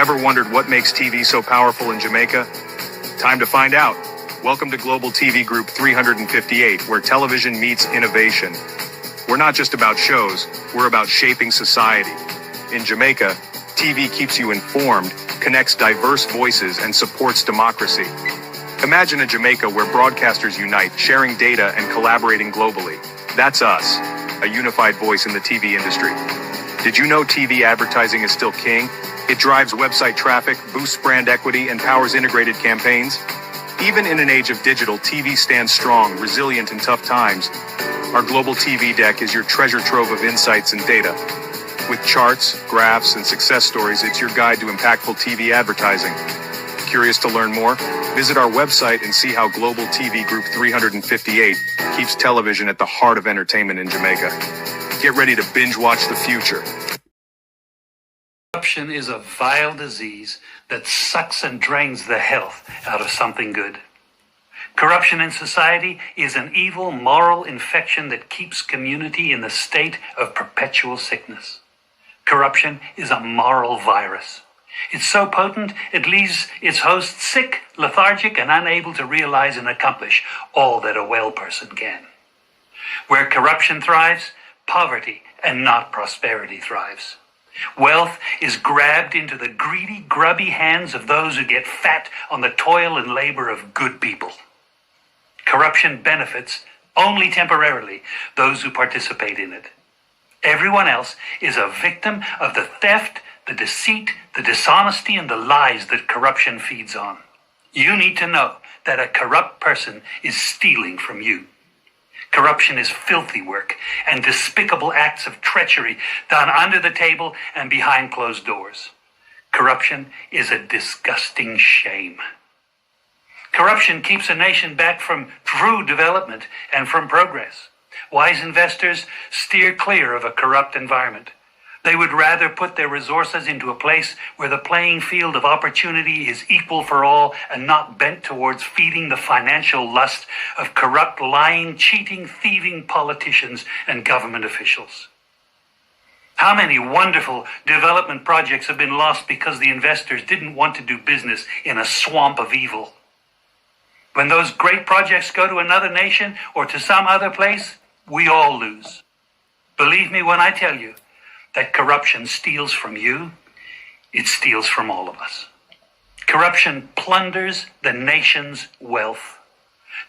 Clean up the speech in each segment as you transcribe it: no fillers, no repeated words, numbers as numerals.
Ever wondered what makes TV so powerful in Jamaica? Time to find out. Welcome to Global TV Group 358, where television meets innovation. We're not just about shows, we're about shaping society. In Jamaica, TV keeps you informed, connects diverse voices, and supports democracy. Imagine a Jamaica where broadcasters unite, sharing data and collaborating globally. That's us, a unified voice in the TV industry. Did you know TV advertising is still king? It drives website traffic, boosts brand equity, and powers integrated campaigns. Even in an age of digital, TV stands strong, resilient in tough times. Our global TV deck is your treasure trove of insights and data. With charts, graphs, and success stories, it's your guide to impactful TV advertising. Curious to learn more? Visit our website and see how Global TV Group 358 keeps television at the heart of entertainment in Jamaica. Get ready to binge watch the future. Corruption is a vile disease that sucks and drains the health out of something good. Corruption in society is an evil moral infection that keeps community in the state of perpetual sickness. Corruption is a moral virus. It's so potent, it leaves its host sick, lethargic, and unable to realize and accomplish all that a well person can. Where corruption thrives, poverty and not prosperity thrives. Wealth is grabbed into the greedy, grubby hands of those who get fat on the toil and labor of good people. Corruption benefits only temporarily those who participate in it. Everyone else is a victim of the theft, the deceit, the dishonesty, and the lies that corruption feeds on. You need to know that a corrupt person is stealing from you. Corruption is filthy work and despicable acts of treachery done under the table and behind closed doors. Corruption is a disgusting shame. Corruption keeps a nation back from true development and from progress. Wise investors steer clear of a corrupt environment. They would rather put their resources into a place where the playing field of opportunity is equal for all and not bent towards feeding the financial lust of corrupt, lying, cheating, thieving politicians and government officials. How many wonderful development projects have been lost because the investors didn't want to do business in a swamp of evil? When those great projects go to another nation or to some other place, we all lose. Believe me when I tell you that corruption steals from you, it steals from all of us. Corruption plunders the nation's wealth.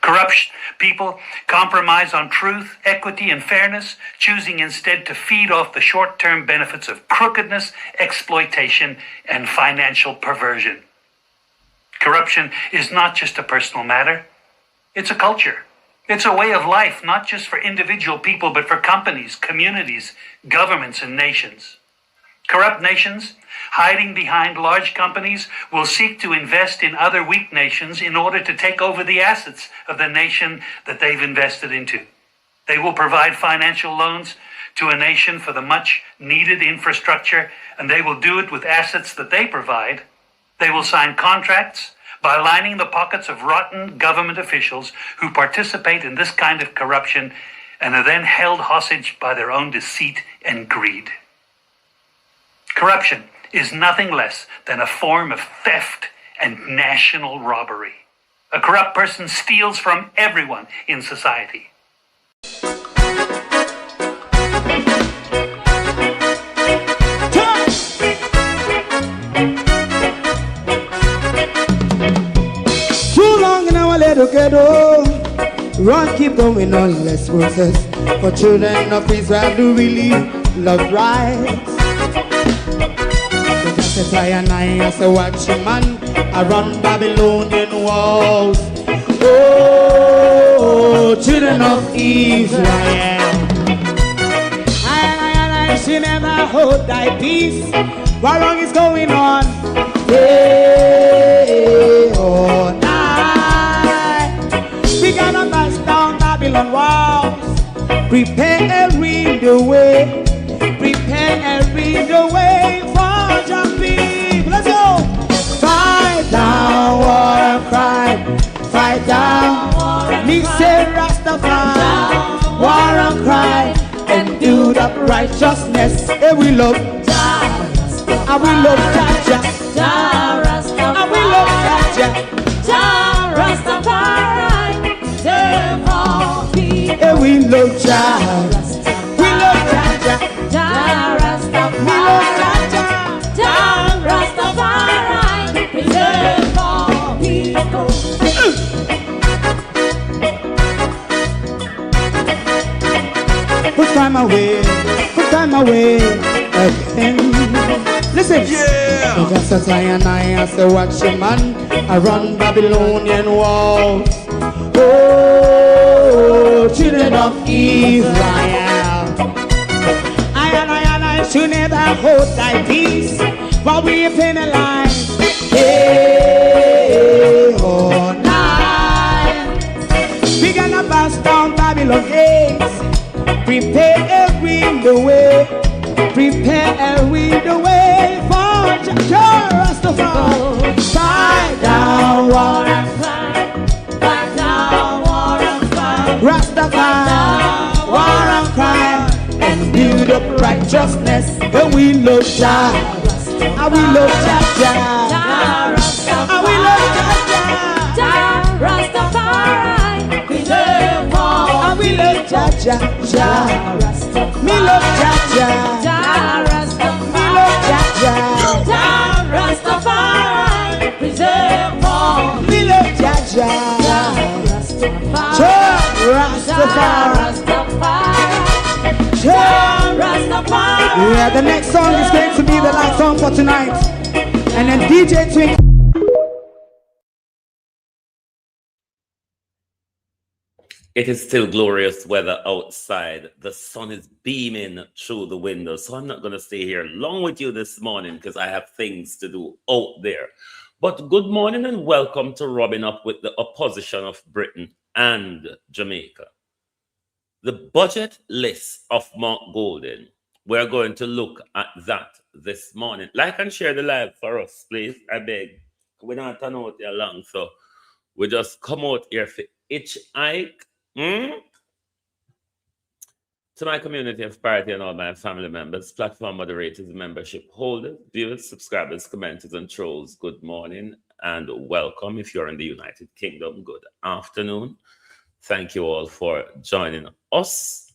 Corrupt people compromise on truth, equity, and fairness, choosing instead to feed off the short-term benefits of crookedness, exploitation, and financial perversion. Corruption is not just a personal matter, it's a culture. It's a way of life, not just for individual people, but for companies, communities, governments, and nations. Corrupt nations, hiding behind large companies, will seek to invest in other weak nations in order to take over the assets of the nation that they've invested into. They will provide financial loans to a nation for the much-needed infrastructure, and they will do it with assets that they provide. They will sign contracts by lining the pockets of rotten government officials who participate in this kind of corruption and are then held hostage by their own deceit and greed. Corruption is nothing less than a form of theft and national robbery. A corrupt person steals from everyone in society. Ghetto, run, keep going on, less process. For children of Israel do really love rights. So just as I and I as a watchman, I run Babylonian walls. Oh, children of Israel, I she never hold thy peace. What wrong is going on? Day or night. We gotta bust down Babylon walls. Preparing the way. Preparing the way for your people. Let's go. Fight down war and crime. Fight down. Me say Rastafari. War and crime. And do the righteousness. And we love. And we love Jaja. away again. Listen, yeah. Just as I and I say, watch a man, I run Babylonian walls. Oh, children of Israel, I should never hold thy peace while we penalize. Hey, oh, night. We gonna bust down Babylon gates. Prepare the way. Prepare the way for Rastafari. Fight down war and fight. Fight down war and fight. Rastafari, war and crime. And build up righteousness. And we love Jah. And we love Jah. And we love Jah. Rastafari, preserve all. And we love Jah. Me love Jah. Me love Jah. Rastafari, preserve all. Me love Jah. Rastafari. Yeah, the next song is going to be the last song for tonight. And then DJ Twink. It is still glorious weather outside. The sun is beaming through the window. So I'm not going to stay here long with you this morning because I have things to do out there. But good morning and welcome to Rubbing Up with the Opposition of Britain and Jamaica. The budget list of Mark Golden, we're going to look at that this morning. Like and share the live for us, please. I beg. We don't turn out here long, so we just come out here for hitchhike. To my community of party and all my family members, platform moderators, membership holders, viewers, subscribers, commenters, and trolls, good morning and welcome. If you're in the United Kingdom, good afternoon. Thank you all for joining us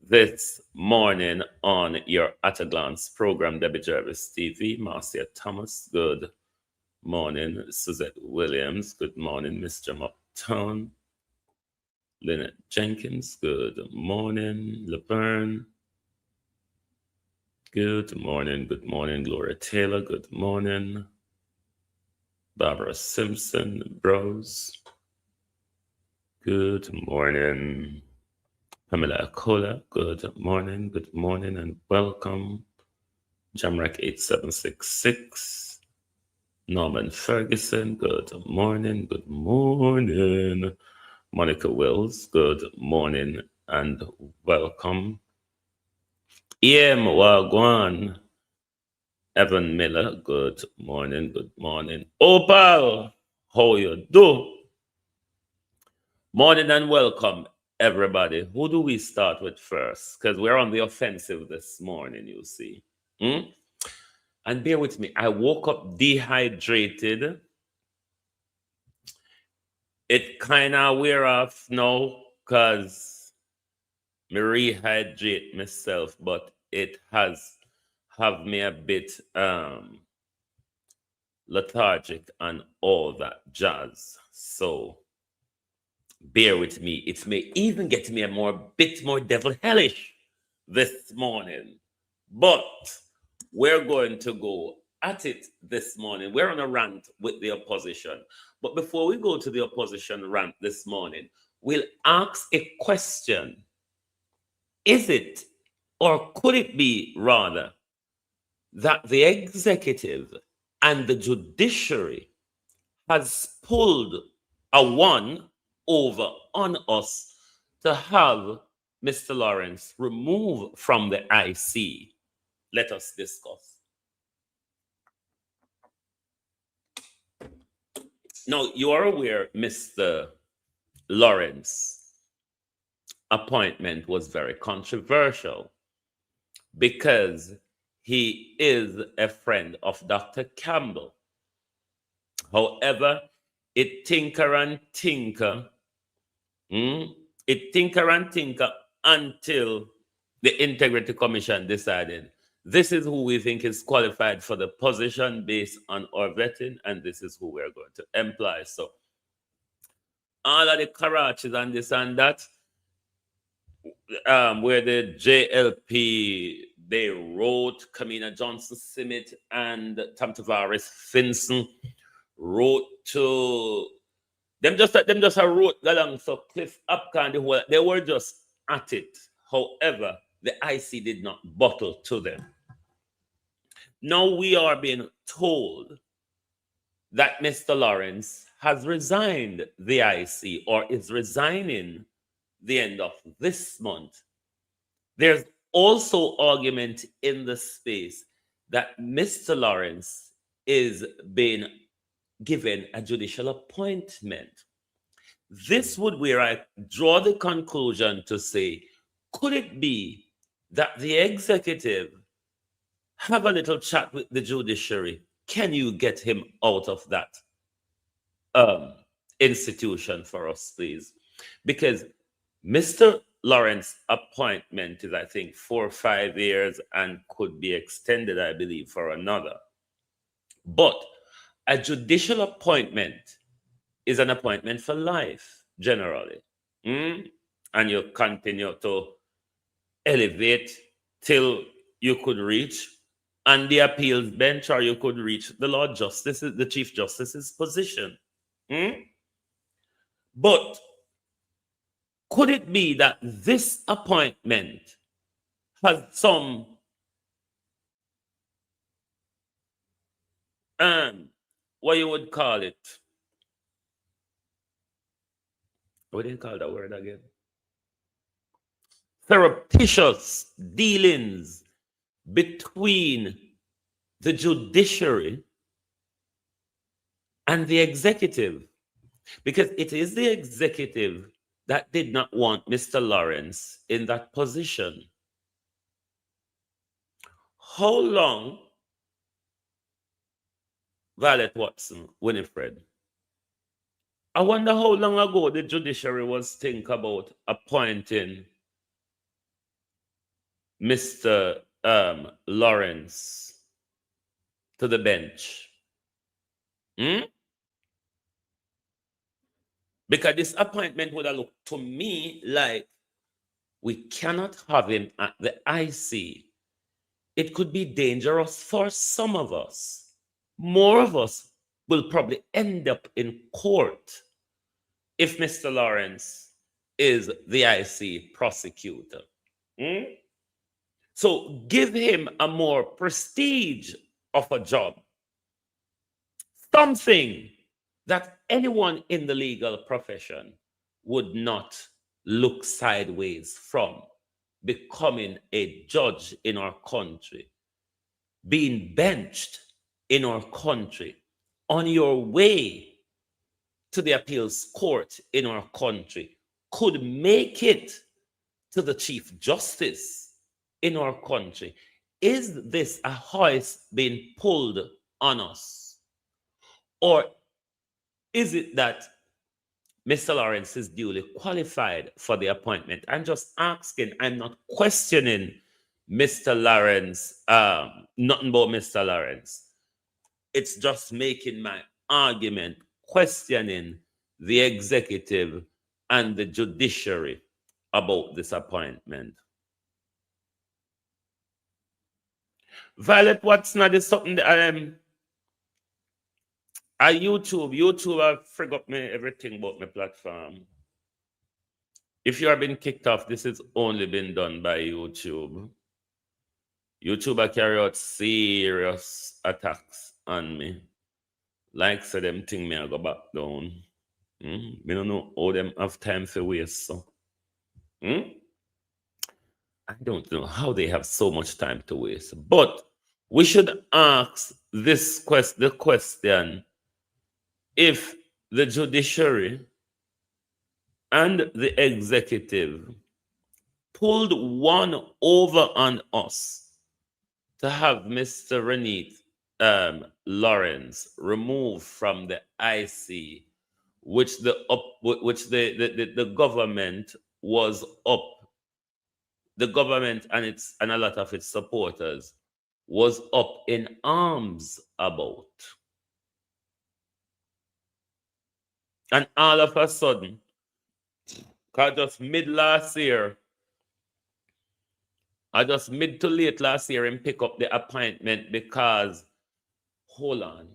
this morning on your At a Glance program. Debbie Jervis TV, Marcia Thomas, good morning. Suzette Williams, good morning. Mr. Uptown. Lynette Jenkins, good morning. Laverne, good morning. Good morning. Gloria Taylor, good morning. Barbara Simpson, Bros, good morning. Pamela Acola, good morning and welcome. Jamrek 8766, Norman Ferguson, good morning. Monica Wills, good morning and welcome. Ian Wagwan, Evan Miller, good morning. Opal, how you do? Morning and welcome, everybody. Who do we start with first? Because we're on the offensive this morning, you see. And bear with me, I woke up dehydrated. It kind of wear off now because me rehydrate myself, but it has have me a bit lethargic and all that jazz. So bear with me. It may even get me a bit more devil hellish this morning, but we're going to go at it this morning. We're on a rant with the opposition. But before we go to the opposition rant this morning, we'll ask a question. Is it, or could it be rather, that the executive and the judiciary has pulled a one over on us to have Mr. Lawrence removed from the IC? Let us discuss. Now, you are aware Mr. Lawrence's appointment was very controversial because he is a friend of Dr. Campbell. However, it tinker and tinker until the Integrity Commission decided this is who we think is qualified for the position based on our vetting, and this is who we're going to employ. So all of the Karachis and this and that, where the JLP they wrote, Kamina Johnson Simmet and Tam Tavares Finson wrote to them just wrote along so Cliff Upcon the whole they were just at it. However, the IC did not bottle to them. Now we are being told that Mr. Lawrence has resigned the IC or is resigning the end of this month. There's also argument in the space that Mr. Lawrence is being given a judicial appointment. This would where I draw the conclusion to say, could it be that the executive have a little chat with the judiciary? Can you get him out of that institution for us, please? Because Mr. Lawrence's appointment is, I think, 4 or 5 years and could be extended, I believe, for another. But a judicial appointment is an appointment for life, generally. And you continue to elevate till you could reach on the appeals bench, or you could reach the Lord Justice, the Chief Justice's position. But could it be that this appointment has some what you would call it? What do you call that word again? Surreptitious dealings between the judiciary and the executive, because it is the executive that did not want Mr. Lawrence in that position. How long, Violet Watson, Winifred, I wonder how long ago the judiciary was thinking about appointing Mr. Lawrence to the bench. Because this appointment would have looked to me like we cannot have him at the IC. It could be dangerous for some of us. More of us will probably end up in court if Mr. Lawrence is the IC prosecutor. So give him a more prestige of a job. Something that anyone in the legal profession would not look sideways from. Becoming a judge in our country, being benched in our country, on your way to the appeals court in our country, could make it to the Chief Justice in our country. Is this a hoist being pulled on us? Or is it that Mr. Lawrence is duly qualified for the appointment? I'm just asking. I'm not questioning Mr. Lawrence, nothing about Mr. Lawrence. It's just making my argument, questioning the executive and the judiciary about this appointment. Violet Watson is something that YouTube have forgot me everything about my platform. If you have been kicked off, this has only been done by YouTube. YouTube have carry out serious attacks on me. Like so them thing me I go back down. Me don't know how them have time for waste. So. I don't know how they have so much time to waste. But we should ask the question, if the judiciary and the executive pulled one over on us to have Mr. Renit Lawrence removed from the IC, which the government was up, the government and a lot of its supporters was up in arms about. And all of a sudden, because just mid last year, I just mid to late last year and pick up the appointment because, hold on.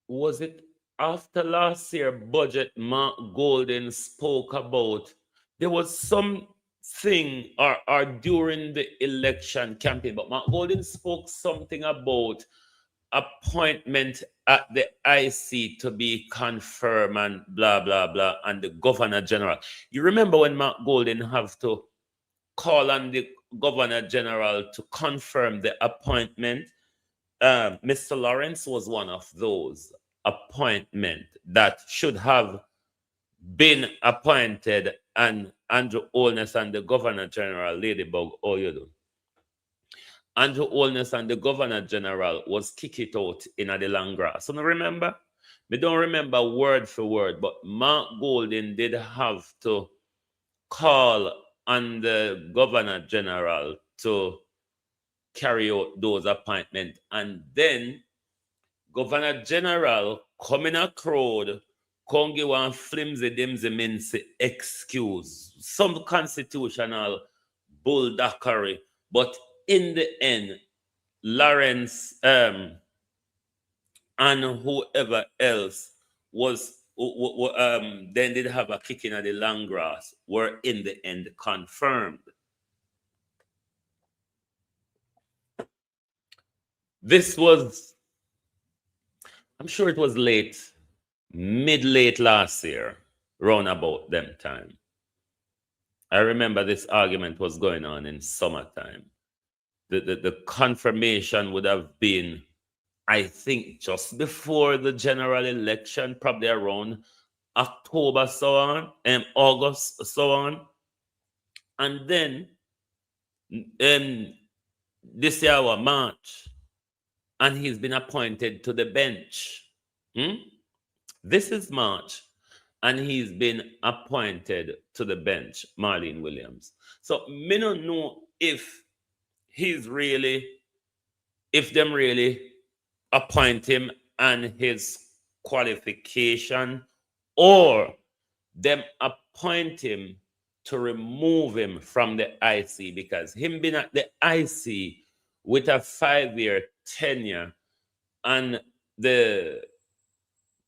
Was it after last year budget Mark Golden spoke about? There was something or during the election campaign, but Mark Golden spoke something about appointment at the IC to be confirmed and blah, blah, blah, and the Governor General. You remember when Mark Golden have to call on the Governor General to confirm the appointment? Mr. Lawrence was one of those appointment that should have been appointed, and Andrew Holness and the Governor General, Ladybug, oh, you do. Andrew Holness and the Governor General was kick it out in the long grass. So, remember? Me don't remember word for word, but Mark Golden did have to call on the Governor General to carry out those appointments. And then Governor General come in a crowd, come give one flimsy dimsy mincy excuse, some constitutional bulldockery, but in the end, Lawrence and whoever else was then did have a kick in at the long grass, were in the end confirmed. This was, I'm sure it was mid-late last year, round about them time. I remember this argument was going on in summertime. The confirmation would have been, I think, just before the general election, probably around October, so on, August, so on. And then this year was March, and he's been appointed to the bench. This is March, and he's been appointed to the bench, Marlene Williams. So me don't know if them really appoint him and his qualification, or them appoint him to remove him from the IC, because him being at the IC with a 5-year tenure and the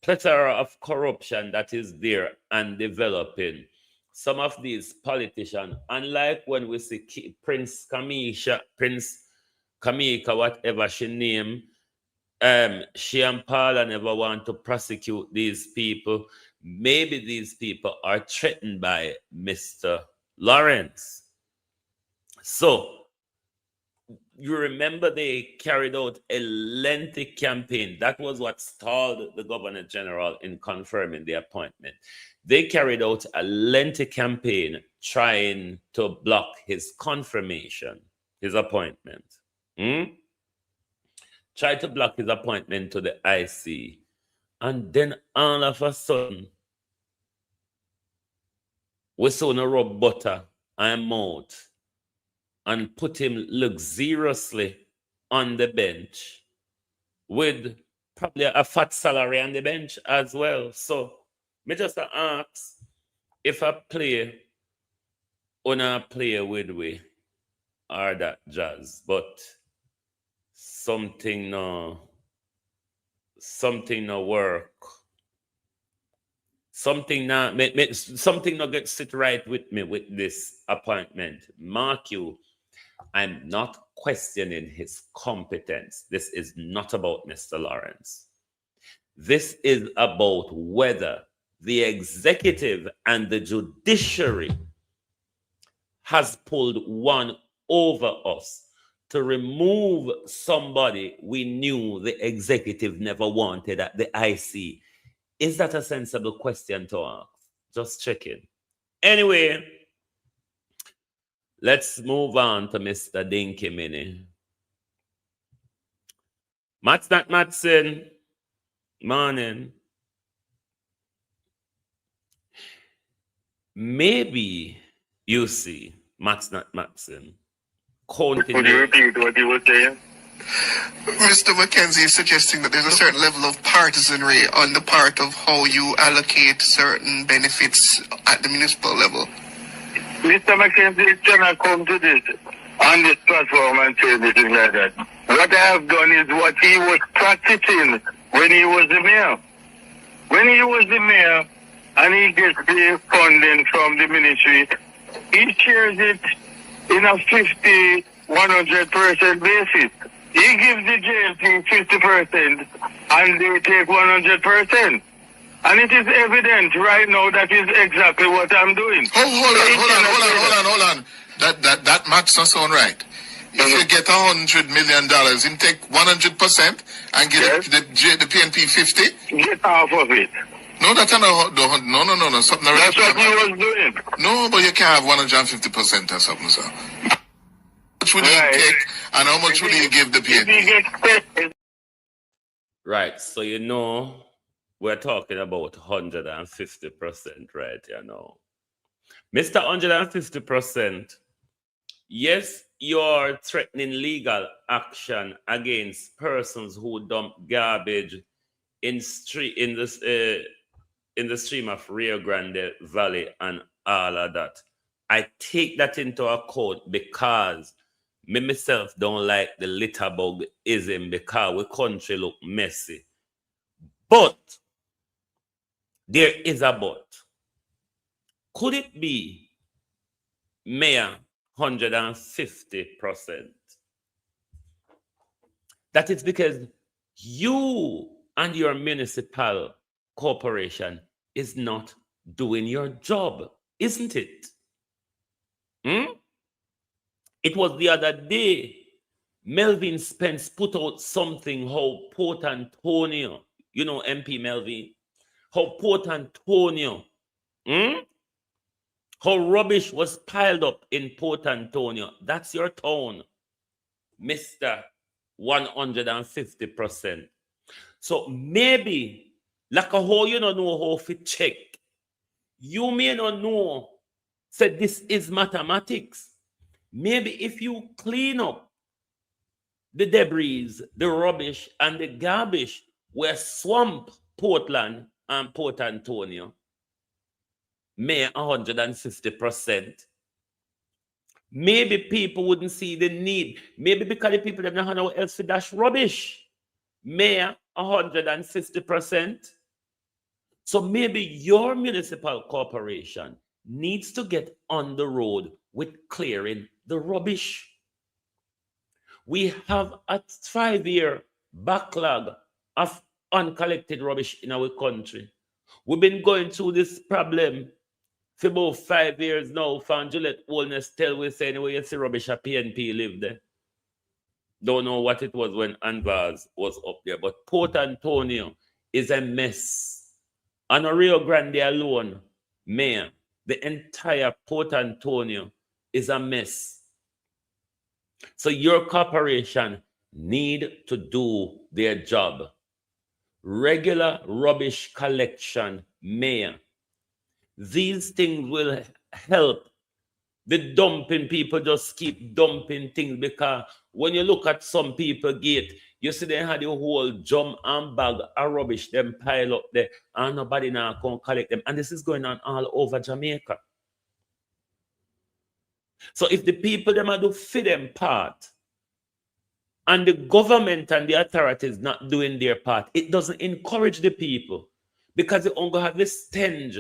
plethora of corruption that is there and developing, some of these politicians, unlike when we see Prince Kamika, whatever she named, she and Paula never want to prosecute these people. Maybe these people are threatened by Mr. Lawrence. So, you remember they carried out a lengthy campaign. That was what stalled the Governor General in confirming the appointment. They carried out a lengthy campaign trying to block his confirmation, his appointment. Tried to block his appointment to the IC. And then all of a sudden, we saw no rub butter and mouth and put him luxuriously on the bench with probably a fat salary on the bench as well. So, me just ask if I play or not play with we or that jazz, but something no work. Something not get sit right with me with this appointment. Mark you, I'm not questioning his competence. This is not about Mr. Lawrence. This is about whether the executive and the judiciary has pulled one over us to remove somebody we knew the executive never wanted at the IC. Is that a sensible question to ask? Just checking. Anyway, let's move on to Mr. Dinky Mini. Matson, morning. Maybe you see, Matson, Would you repeat what you were saying? Mr. McKenzie is suggesting that there's a certain level of partisanry on the part of how you allocate certain benefits at the municipal level. Mr. Mackenzie cannot come to this on this platform and say anything like that. What I have done is what he was practicing when he was the mayor. When he was the mayor and he gets the funding from the ministry, he shares it in a 50, 100% basis. He gives the jail team 50% and they take 100%. And it is evident right now that is exactly what I'm doing. Hold on. That maths not sound right. If you get $100 million, you take 100% and get the PNP 50. Get half of it. No, that's not. No. Something that's what he was doing. No, but you can't have 150% or something, sir. How much will you take and how much will you give the PNP? Right, so you know we're talking about 150%, right? You know, Mr. 150%. Yes, you're threatening legal action against persons who dump garbage in the stream of Rio Grande Valley and all of that. I take that into account because me myself don't like the litterbug-ism because we country look messy. But there is a but. Could it be, Mayor, 150%? That is because you and your municipal corporation is not doing your job, isn't it? It was the other day, Melvin Spence put out something how Port Antonio, you know MP Melvin, how Port Antonio, how rubbish was piled up in Port Antonio. That's your tone, Mr. 150%. So maybe, like a how you don't know how to check, you may not know, said this is mathematics. Maybe if you clean up the debris, the rubbish, and the garbage where swamp Portland and Port Antonio, may 150%. Maybe people wouldn't see the need. Maybe because the people don't know how else to dash rubbish. May 150%. So maybe your municipal corporation needs to get on the road with clearing the rubbish. We have a 5-year backlog of uncollected rubbish in our country. We've been going through this problem for about 5 years now. From Gillette Wellness tell we say anyway, you see rubbish at PNP live there. Don't know what it was when Anvaz was up there, but Port Antonio is a mess. On Rio Grande alone, Mayor, the entire Port Antonio is a mess. So your corporation need to do their job. Regular rubbish collection, Mayor. These things will help. The dumping people just keep dumping things because when you look at some people gate, you see they had the whole drum and bag of rubbish, them pile up there, and nobody now can collect them. And this is going on all over Jamaica. So if the people them are do fit them part, and the government and the authorities not doing their part, it doesn't encourage the people because they only have this stench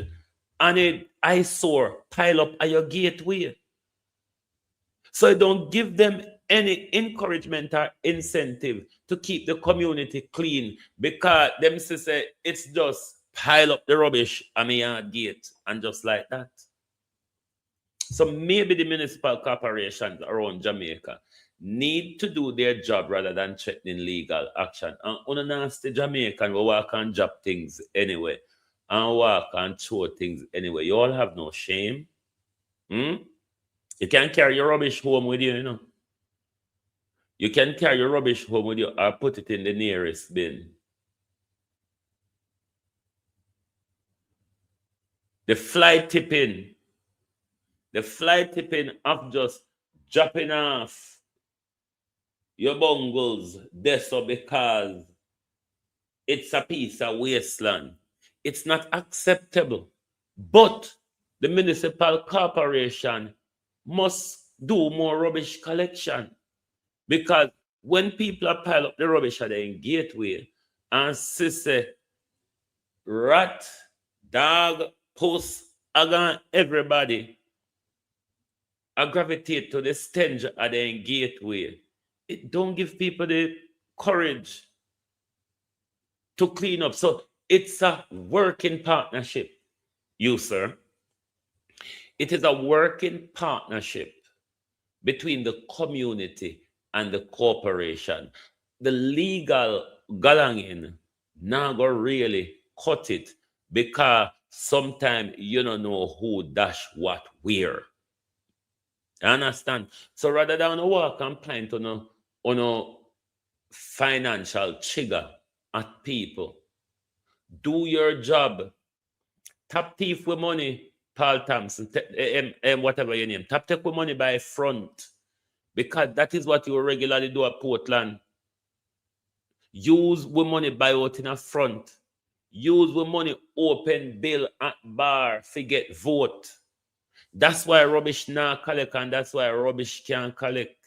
and an eyesore pile up at your gateway. So it don't give them any encouragement or incentive to keep the community clean because them say it's just pile up the rubbish at my yard gate and just like that. So maybe the municipal corporations around Jamaica need to do their job rather than threatening legal action. And unannounced Jamaican will walk and drop things anyway and walk and throw things anyway. You all have no shame. You can carry your rubbish home with you, you know. You can carry your rubbish home with you or put it in the nearest bin. The fly tipping of just dropping off your bungles there so because it's a piece of wasteland. It's not acceptable. But the municipal corporation must do more rubbish collection. Because when people are pile up the rubbish at the gateway and say rat, dog, puss, again, everybody gravitate to the stench at the gateway, it don't give people the courage to clean up. So it's a working partnership, you sir. It is a working partnership between the community and the corporation. The legal galangin now go really cut it because sometimes you don't know who dash what where. You understand? So rather than walk and plant on a financial trigger at people, do your job. Tap thief with money, Paul Thompson, whatever your name. Tap take with money by front. Because that is what you regularly do at Portland. Use with money buy out in a front. Use with money open bill at bar, forget vote. That's why rubbish now collect and that's why rubbish can't collect.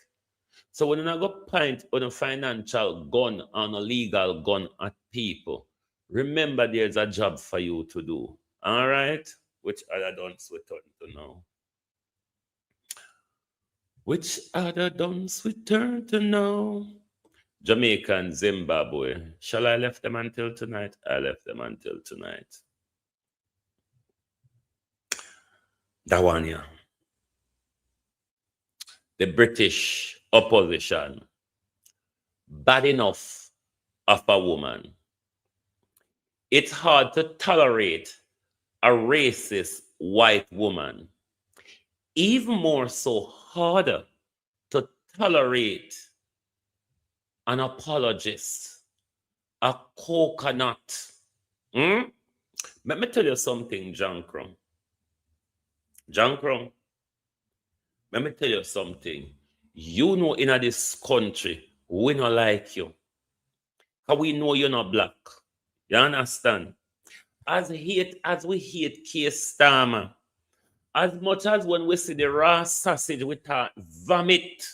So when I go point on a financial gun and a legal gun at people, remember there's a job for you to do. All right? Which other dons we turn to now? Which other dons we turn to now? Jamaica and Zimbabwe. Shall I left them until tonight? I left them until tonight. That one, yeah. The British opposition. Bad enough of a woman. It's hard to tolerate a racist white woman. Even more so harder to tolerate an apologist, a coconut. Let me tell you something, John Crumb. John Crumb, let me tell you something. You know in this country, we not like you. Because we know you're not black. You understand? As we hate Keir Starmer, as much as when we see the raw sausage, we thought vomit.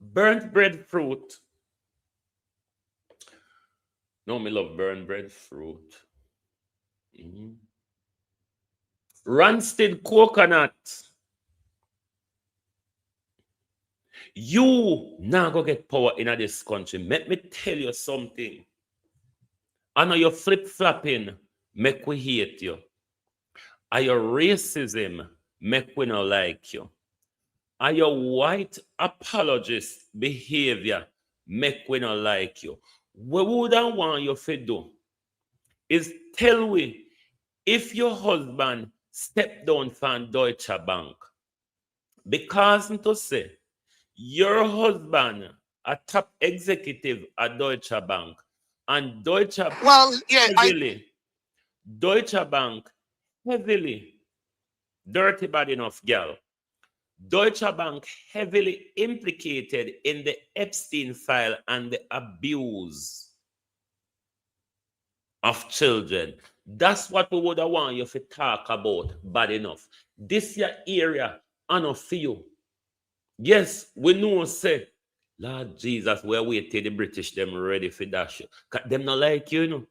Burnt breadfruit. No, me love burnt breadfruit. Rancid coconut. You now go get power in this country. Let me tell you something. I know you're flip-flopping, make we hate you. And your racism, make we not like you. And your white apologist behavior, make we not like you. What would I want you to do is tell we if your husband step down from Deutsche Bank, because to say your husband a top executive at Deutsche Bank and Deutsche Bank heavily dirty bad enough girl. Deutsche Bank heavily implicated in the Epstein file and the abuse of children. That's what we would want you to talk about bad enough. This your area, enough for you. Yes, we know, say, Lord Jesus, we're waiting the British, them ready for that shit. Them not like you, you know.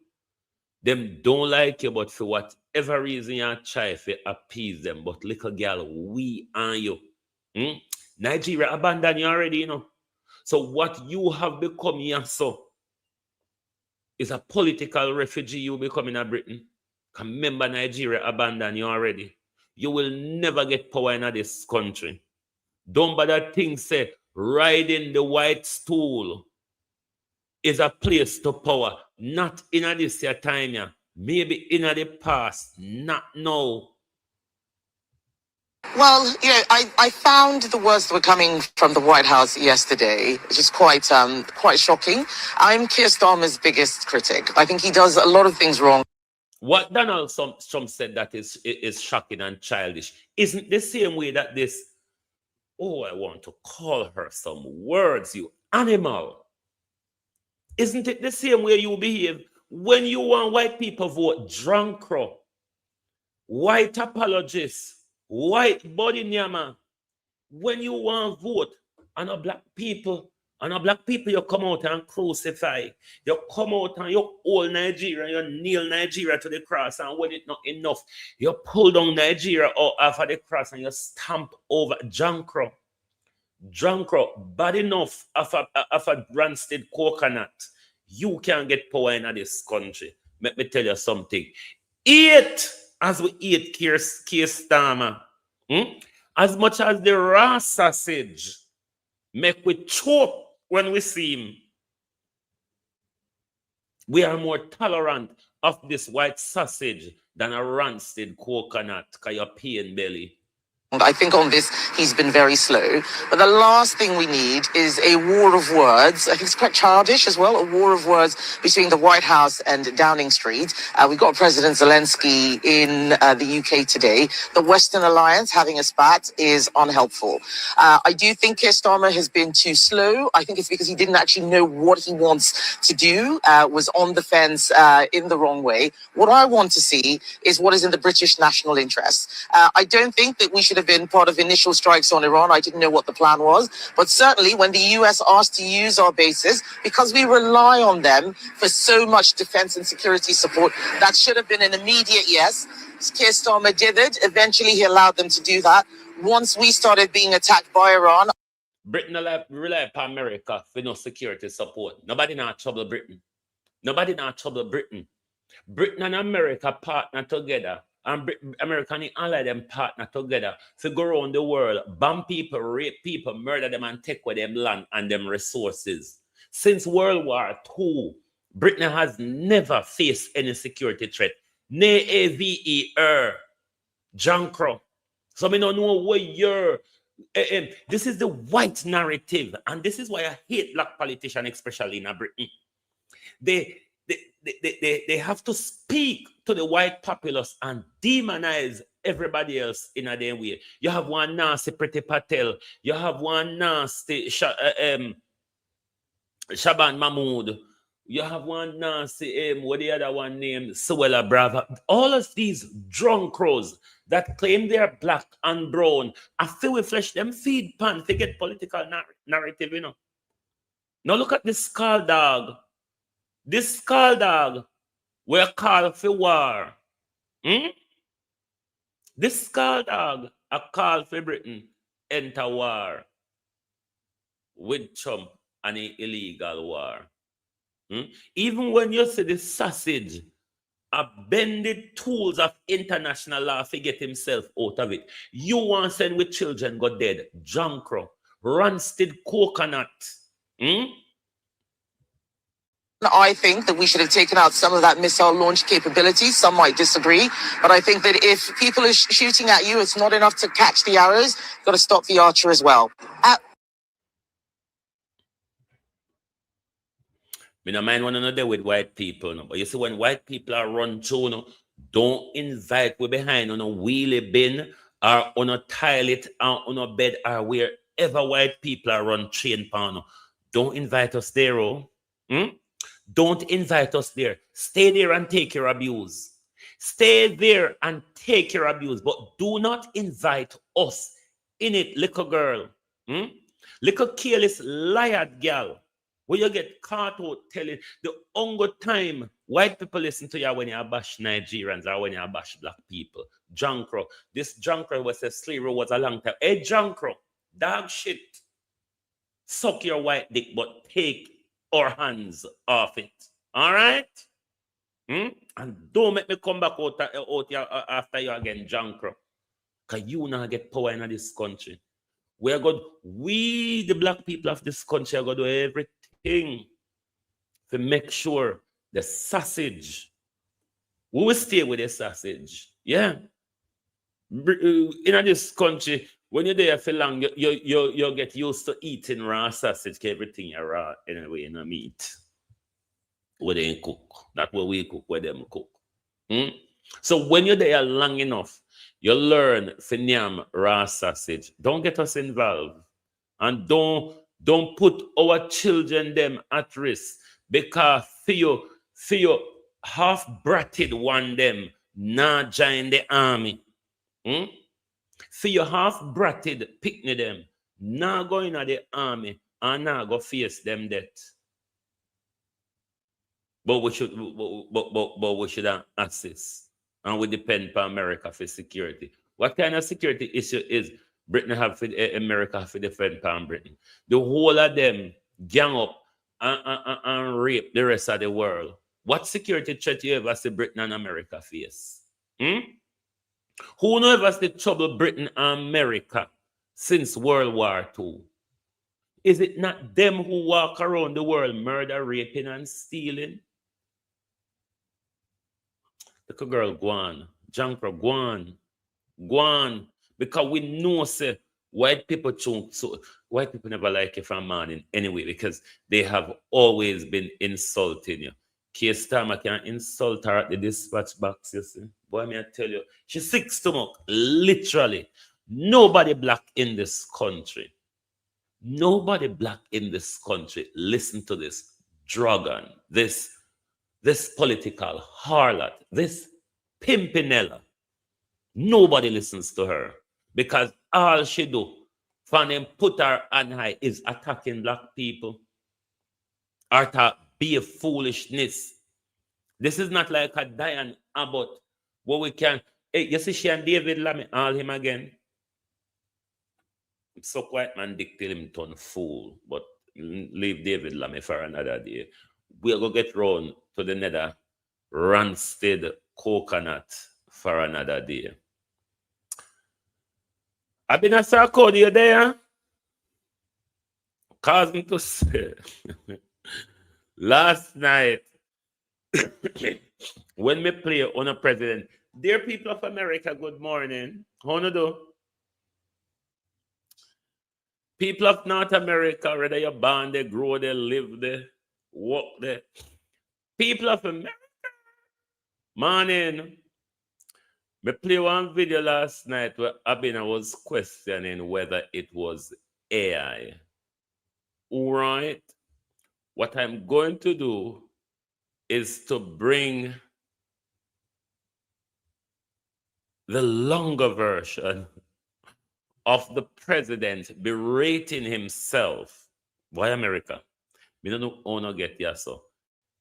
Them don't like you, but for whatever reason you try to appease them. But little girl, we and you. Nigeria abandoned you already, you know. So what you have become here, so is a political refugee you becoming in Britain. Remember, Nigeria abandoned you already. You will never get power in this country. Don't bother think say riding the white stool is a place to power. Not in this year time, yeah. Maybe in the past, not now. Well, you know, I found the words that were coming from the White House yesterday, which is quite shocking. I'm Keir Starmer's biggest critic. I think he does a lot of things wrong. What Donald Trump said that is shocking and childish isn't the same way that this, oh, I want to call her some words, you animal. Isn't it the same way you behave when you want white people vote drunk? white apologists, white body nyama. When you want to vote on a black people, you come out and crucify. You come out and you hold Nigeria, you nail Nigeria to the cross, and when it's not enough, you pull down Nigeria off of the cross and you stamp over Jankro, bad enough of a rancid coconut. You can't get power in this country. Let me tell you something. Eat as we eat Keir Starmer. As much as the raw sausage make we choke when we see him, we are more tolerant of this white sausage than a rancid coconut because you're peeing belly. I think on this, he's been very slow. But the last thing we need is a war of words. I think it's quite childish as well, a war of words between the White House and Downing Street. We've got President Zelensky in the UK today. The Western Alliance having a spat is unhelpful. I do think Keir Starmer has been too slow. I think it's because he didn't actually know what he wants to do, was on the fence in the wrong way. What I want to see is what is in the British national interest. I don't think that we should have been part of initial strikes on Iran. I didn't know what the plan was. But certainly when the US asked to use our bases, because we rely on them for so much defense and security support, that should have been an immediate yes. Keir Starmer did it. Eventually he allowed them to do that. Once we started being attacked by Iran. Britain rely upon America for no security support. Nobody not trouble Britain. Nobody not trouble Britain. Britain and America partner together. And America and the ally them partner together to go around the world, bomb people, rape people, murder them, and take away them land and them resources. Since World War II, Britain has never faced any security threat. Jankro. So I don't know what you're. This is the white narrative, and this is why I hate black politicians, especially in Britain. They have to speak to the white populace and demonize everybody else in a damn way. You have one nasty Priti Patel. You have one nasty Shaban Mahmood. You have one nasty, what the other one named Suella Brava. All of these drunk crows that claim they're black and brown, I feel we flesh them feed pan to get political narrative, you know. Now look at this skull dog. This skull dog were called for war. This skull dog a call for Britain enter war with Trump and an illegal war. Even when you see the sausage a bended tools of international law to get himself out of it, you want to send with children go dead. Jankro, rancid coconut. I think that we should have taken out some of that missile launch capability. Some might disagree, but I think that if people are shooting at you, it's not enough to catch the arrows. You've got to stop the archer as well. Me no mind one another with white people, no. But you see, when white people are run through, no, don't invite we behind on a wheelie bin or on a toilet or on a bed or wherever white people are run train pan. Don't invite us there, oh. Don't invite us there. Stay there and take your abuse. Stay there and take your abuse. But do not invite us in it, little girl. Little careless liar girl. Where you get caught out telling the only time white people listen to you when you bash Nigerians or when you bash black people. Jankro. This Jankro was a slavery was a long time. Hey, Jankro, dog shit. Suck your white dick, but take our hands off it. All right? And don't make me come back out after you again, Jankro. Because you now get power in this country. We, the black people of this country, are going to do everything to make sure the sausage, we will stay with the sausage. Yeah. In this country, when you're there for long, you get used to eating raw sausage, everything you raw anyway, in a meat. Where they cook. That's what we cook, where them cook. So when you're there long enough, you learn Finyam raw sausage. Don't get us involved. And don't put our children them at risk. Because for you half-bratted one them nah join the army. For your half-bratted picnic them, nah go in the army and nah go face them death. But we should but we should assist. And we depend on America for security. What kind of security issue is Britain have for America for defend on Britain? The whole of them gang up and rape the rest of the world. What security threat you ever see Britain and America face? Who knows ever the trouble Britain and America since World War II? Is it not them who walk around the world murder, raping, and stealing? Look a girl, go on. Jankra, go on. Because we know, say, white people white people never like you from morning anyway, because they have always been insulting you. Keir Starmer can insult her at the dispatch box, you see. Boy, me I tell you, she's sick stomach, literally. Nobody black in this country. Nobody black in this country. Listen to this dragon, this political harlot, this pimpinella. Nobody listens to her because all she do for them put her on high is attacking black people or to be a foolishness. This is not like a Diane Abbott where we can, hey, you see she and David Lammy, all him again. So quiet man dictate him turn fool, but leave David Lammy for another day. We'll go get round to the nether rancid coconut for another day. I've been a Sarkodie, you there? Cause me to say, last night, when me play on a president, dear people of America, good morning. How do you do? People of North America, whether you're born there, grow there, live there, work there. People of America, morning. Me play one video last night where Abina was questioning whether it was AI. All right. What I'm going to do is to bring the longer version of the president berating himself. Why America? We don't know how to get here, so.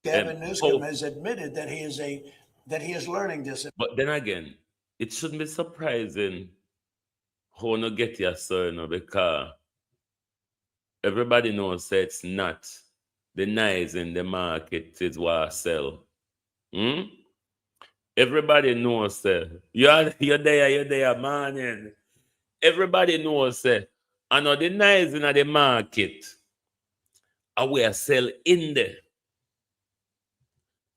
Gavin Newsom has admitted that he is learning disability. But then again, it shouldn't be surprising how to get here, so, you know, because everybody knows that it's not the nice in the market is what I sell. Everybody knows that you're there, man. Everybody knows that I know the nice in the market. I will sell in there.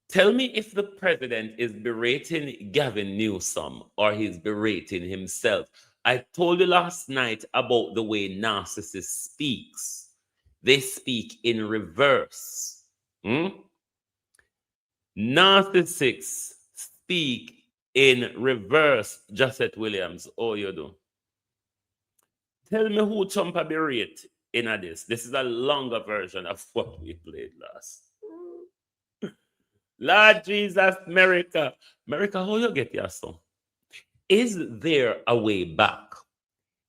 Tell me if the president is berating Gavin Newsom or he's berating himself. I told you last night about the way narcissists speaks. They speak in reverse. Narcissists speak in reverse. Josette Williams, oh, you do. Tell me who Trump berate in this. This is a longer version of what we played last. Lord Jesus, America. America, how you get your son? Is there a way back?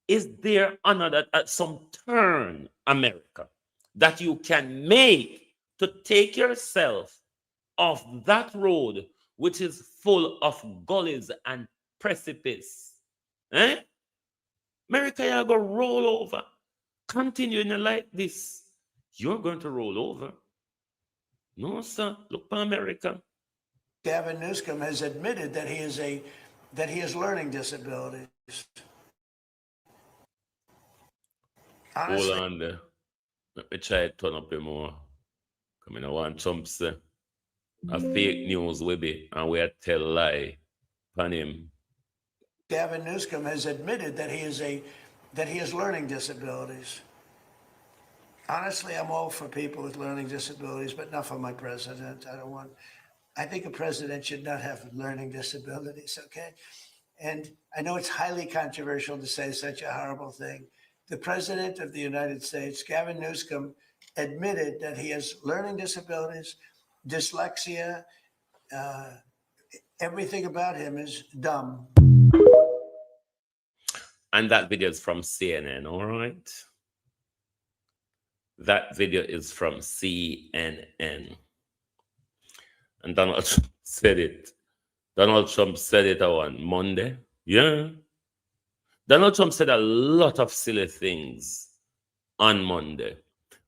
Is there another, some turn, America, that you can make to take yourself off that road which is full of gullies and precipice? America, you're going to roll over. Continuing like this, you're going to roll over. No, sir. Look for America. Gavin Newsom has admitted that he has learning disabilities. Honestly, hold on there. Let me try to turn up a more. Come in, I want Trump say a fake news will be and we tell lie on him. Gavin Newsom has admitted that he has learning disabilities. Honestly, I'm all for people with learning disabilities, but not for my president. I think a president should not have learning disabilities, okay? And I know it's highly controversial to say such a horrible thing. The president of the United States, Gavin Newsom, admitted that he has learning disabilities, dyslexia, Everything about him is dumb. And that video is from CNN, all right? That video is from CNN. And Donald Trump said it. Donald Trump said it on Monday. Yeah. Donald Trump said a lot of silly things on Monday.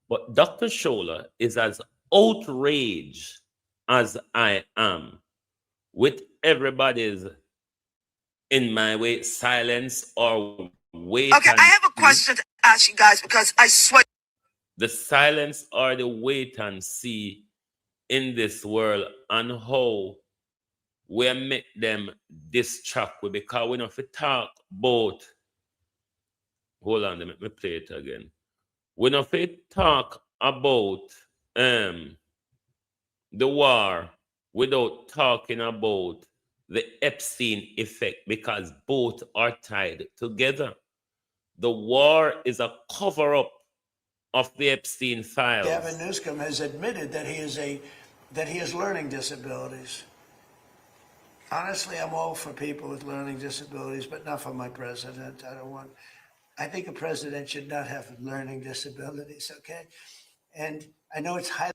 But Dr. Scholar is as outraged as I am with everybody's, in my way, silence or wait. Okay, I have a question to ask you guys because I swear. The silence or the wait and see in this world and how we make them distract with, because we know if we talk about, hold on, let me play it again. We know if we talk about the war without talking about the Epstein effect, because both are tied together. The war is a cover-up of the Epstein files. Gavin Newsom has admitted that he has learning disabilities. Honestly, I'm all for people with learning disabilities, but not for my president. I think a president should not have learning disabilities, okay? And I know it's highly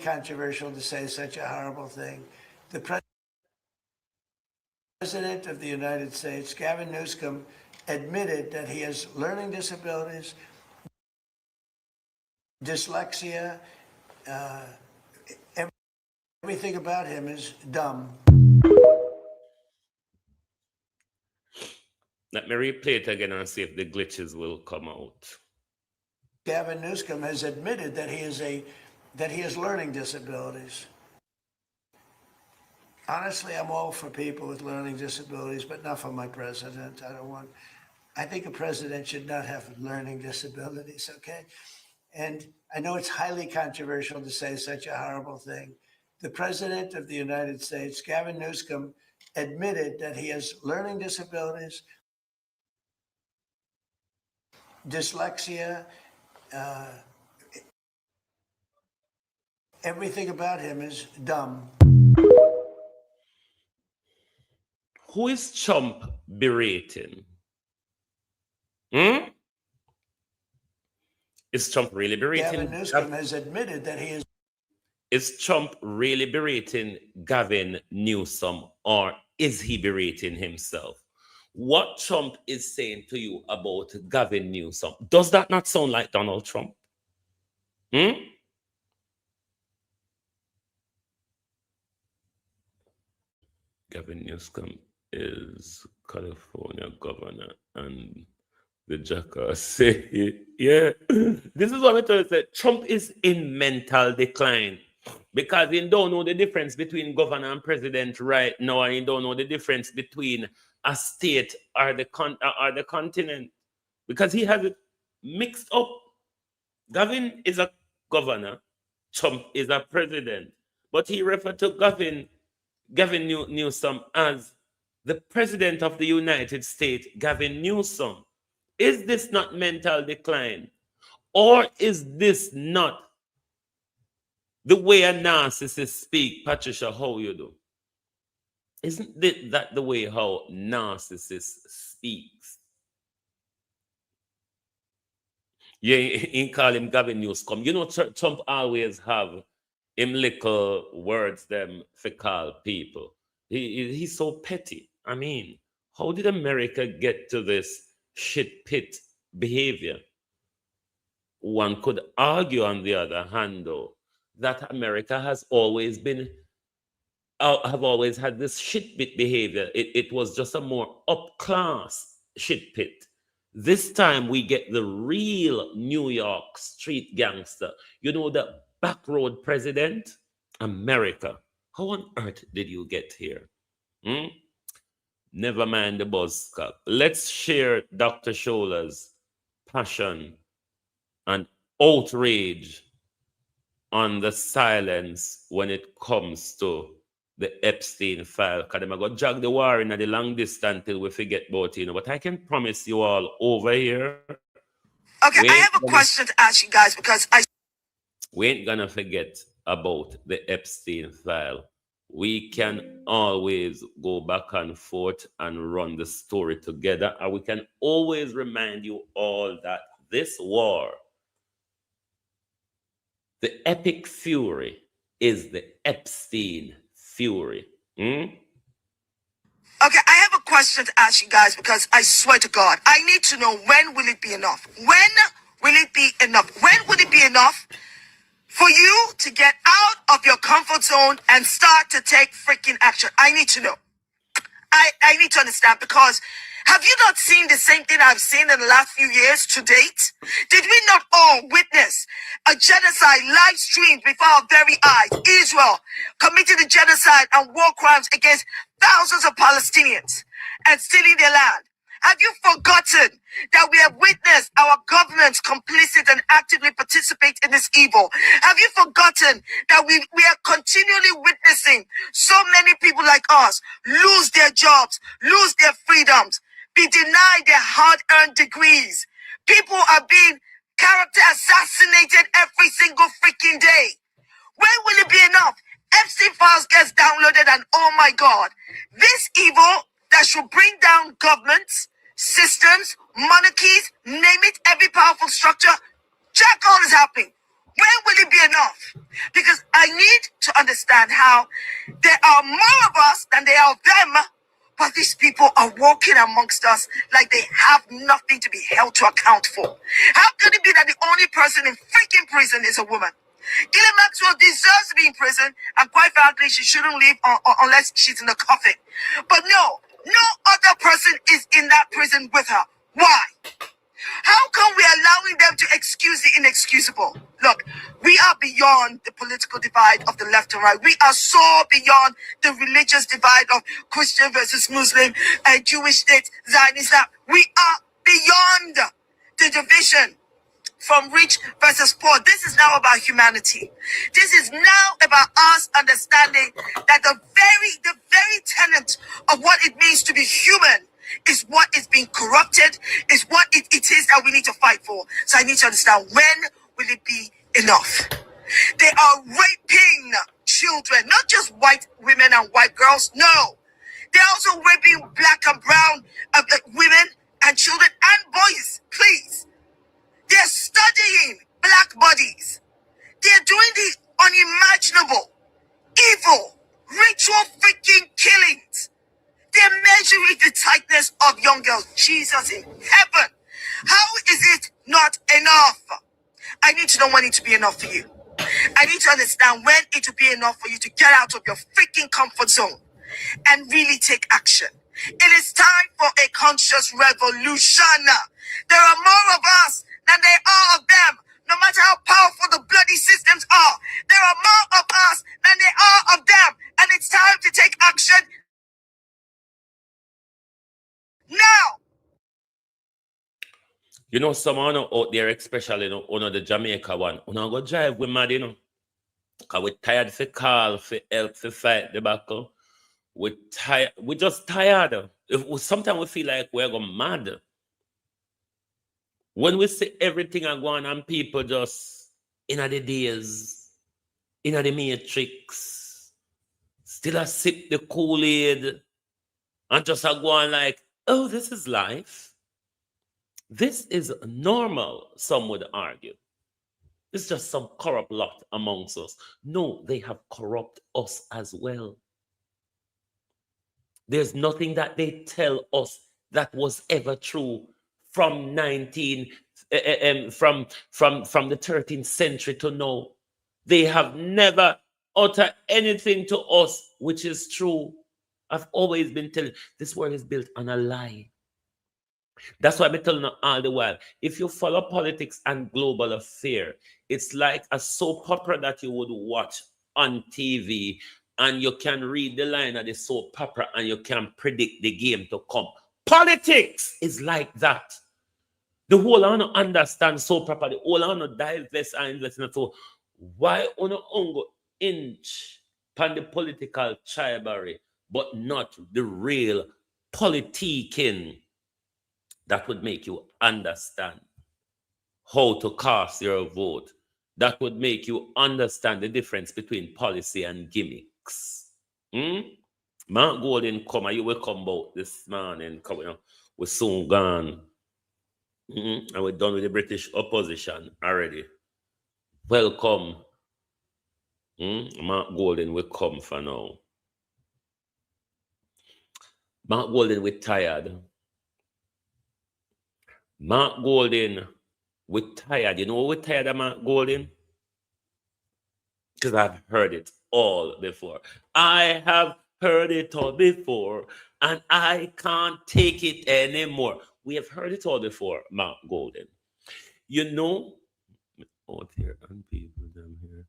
controversial to say such a horrible thing. The President of the United States, Gavin Newsom, admitted that he has learning disabilities, dyslexia, everything about him is dumb. Let me replay it again and see if the glitches will come out. Gavin Newsom has admitted that he has learning disabilities. Honestly, I'm all for people with learning disabilities, but not for my president. I think a president should not have learning disabilities, okay? And I know it's highly controversial to say such a horrible thing. The President of the United States, Gavin Newsom, admitted that he has learning disabilities, dyslexia, everything about him is dumb. Who is Trump berating? Is Trump really berating? Gavin Newsom has admitted that he is. Is Trump really berating Gavin Newsom, or is he berating himself? What Trump is saying to you about Gavin Newsom, does that not sound like Donald Trump? Gavin Newsom is California governor, and the jackass say, yeah, this is what I told you. Trump is in mental decline because he don't know the difference between governor and president right now, and he don't know the difference between a state or the continent, because he has it mixed up. Gavin is a governor, Trump is a president, but he referred to Gavin Newsom as the president of the United States, Gavin Newsom. Is this not mental decline? Or is this not the way a narcissist speak? Patricia, how you do? Isn't that the way how narcissist speaks? Yeah, he call him Gavin Newsom. You know, Trump always have him little words them for call people. He's so petty. I mean, how did America get to this shit pit behavior? One could argue, on the other hand, though, that America has always been, have always had this shit pit behavior. It was just a more up-class shit pit. This time we get the real New York street gangster. You know, the backroad president? America. How on earth did you get here? Never mind the buzzcock. Let's share Dr. Scholar's passion and outrage on the silence when it comes to the Epstein file. Because I'm going to drag the war in the long distance till we forget about it. But I can promise you all over here. Okay, I have a question to ask you guys because we ain't going to forget about the Epstein file. We can always go back and forth and run the story together, and we can always remind you all that this war, the epic fury, is the Epstein fury. Okay, I have a question to ask you guys because I swear to God, I need to know, when will it be enough? When will it be enough? When will it be enough for you to get out of your comfort zone and start to take freaking action? I need to know. I need to understand, because have you not seen the same thing I've seen in the last few years to date? Did we not all witness a genocide live streamed before our very eyes? Israel committed a genocide and war crimes against thousands of Palestinians and stealing their land. Have you forgotten that we have witnessed our governments complicit and actively participate in this evil? Have you forgotten that we are continually witnessing so many people like us lose their jobs, lose their freedoms, be denied their hard-earned degrees? People are being character assassinated every single freaking day. When will it be enough? Epstein files gets downloaded and oh my God, this evil that should bring down governments, systems, monarchies, name it, every powerful structure, check all is happening. When will it be enough? Because I need to understand how there are more of us than there are of them, but these people are walking amongst us like they have nothing to be held to account for. How can it be that the only person in freaking prison is a woman? Gillian Maxwell deserves to be in prison, and quite frankly, she shouldn't leave unless she's in the coffin. But no other person is in that prison with her. Why? How come we are allowing them to excuse the inexcusable? Look, we are beyond the political divide of the left and right. We are so beyond the religious divide of Christian versus Muslim, Jewish state, Zionist. We are beyond the division from rich versus poor. This is now about humanity. This is now about us understanding that the very tenet of what it means to be human is what is being corrupted, is what it is that we need to fight for. So I need to understand, when will it be enough? They are raping children, not just white women and white girls. No, they're also raping black and brown women and children and boys. Please. They're studying black bodies. They're doing the unimaginable, evil, ritual freaking killings. They're measuring the tightness of young girls. Jesus in heaven. How is it not enough? I need to know when it to be enough for you. I need to understand when it will be enough for you to get out of your freaking comfort zone and really take action. It is time for a conscious revolution. There are more of us than there are of them. No matter how powerful the bloody systems are, there are more of us than there are of them. And it's time to take action now. You know, someone out there, especially, one of the Jamaica one, go drive with mad, because we're tired for call, for help, for fight the battle. We're tired. We're just tired. Sometimes we feel like we're going mad. When we see everything are going on, people just in the days, in the matrix, still a sip the Kool-Aid, and just are going like, oh, this is life. This is normal, some would argue. It's just some corrupt lot amongst us. No, they have corrupt us as well. There's nothing that they tell us that was ever true from the 13th century to now. They have never uttered anything to us which is true. I've always been telling this world is built on a lie. That's why I'm telling you all the while. If you follow politics and global affair, it's like a soap opera that you would watch on TV, and you can read the line of the soap opera and you can predict the game to come. Politics is like that. The whole I want to understand soap opera, the whole I want to divest and invest in it. So why on a inch pan the political chivalry, but not the real politicking that would make you understand how to cast your vote? That would make you understand the difference between policy and gimmicks. Mark Golden come, and you will come out this morning. Come, we're soon gone. And we're done with the British opposition already. Welcome. Mark Golden will come for now. Mark Golden, we're tired. Mark Golden, we're tired. You know we're tired of Mark Golden? Because I've heard it all before. I have heard it all before, and I can't take it anymore. We have heard it all before, Mark Golden. You know, out here and people them here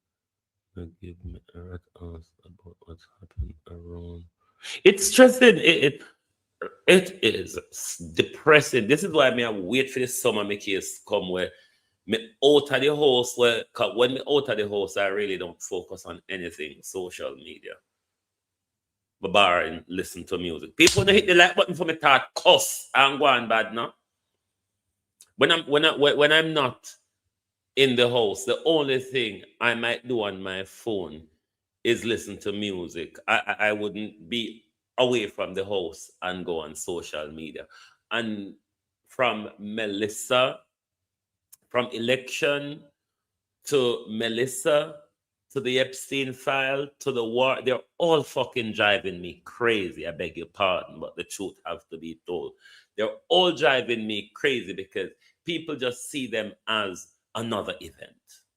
give me a rat ask about what's happened around. It's stressing. It is depressing. This is why I wait for the summer my case come where me out of the house where when me out of the house I really don't focus on anything social media. But barring listen to music. People don't hit the like button for me to cuss and go on bad now. When I'm not in the house, the only thing I might do on my phone is listen to music. I wouldn't be away from the house and go on social media. And from Melissa, from election to Melissa, to the Epstein file, to the war, they're all fucking driving me crazy. I beg your pardon, but the truth has to be told. They're all driving me crazy because people just see them as another event.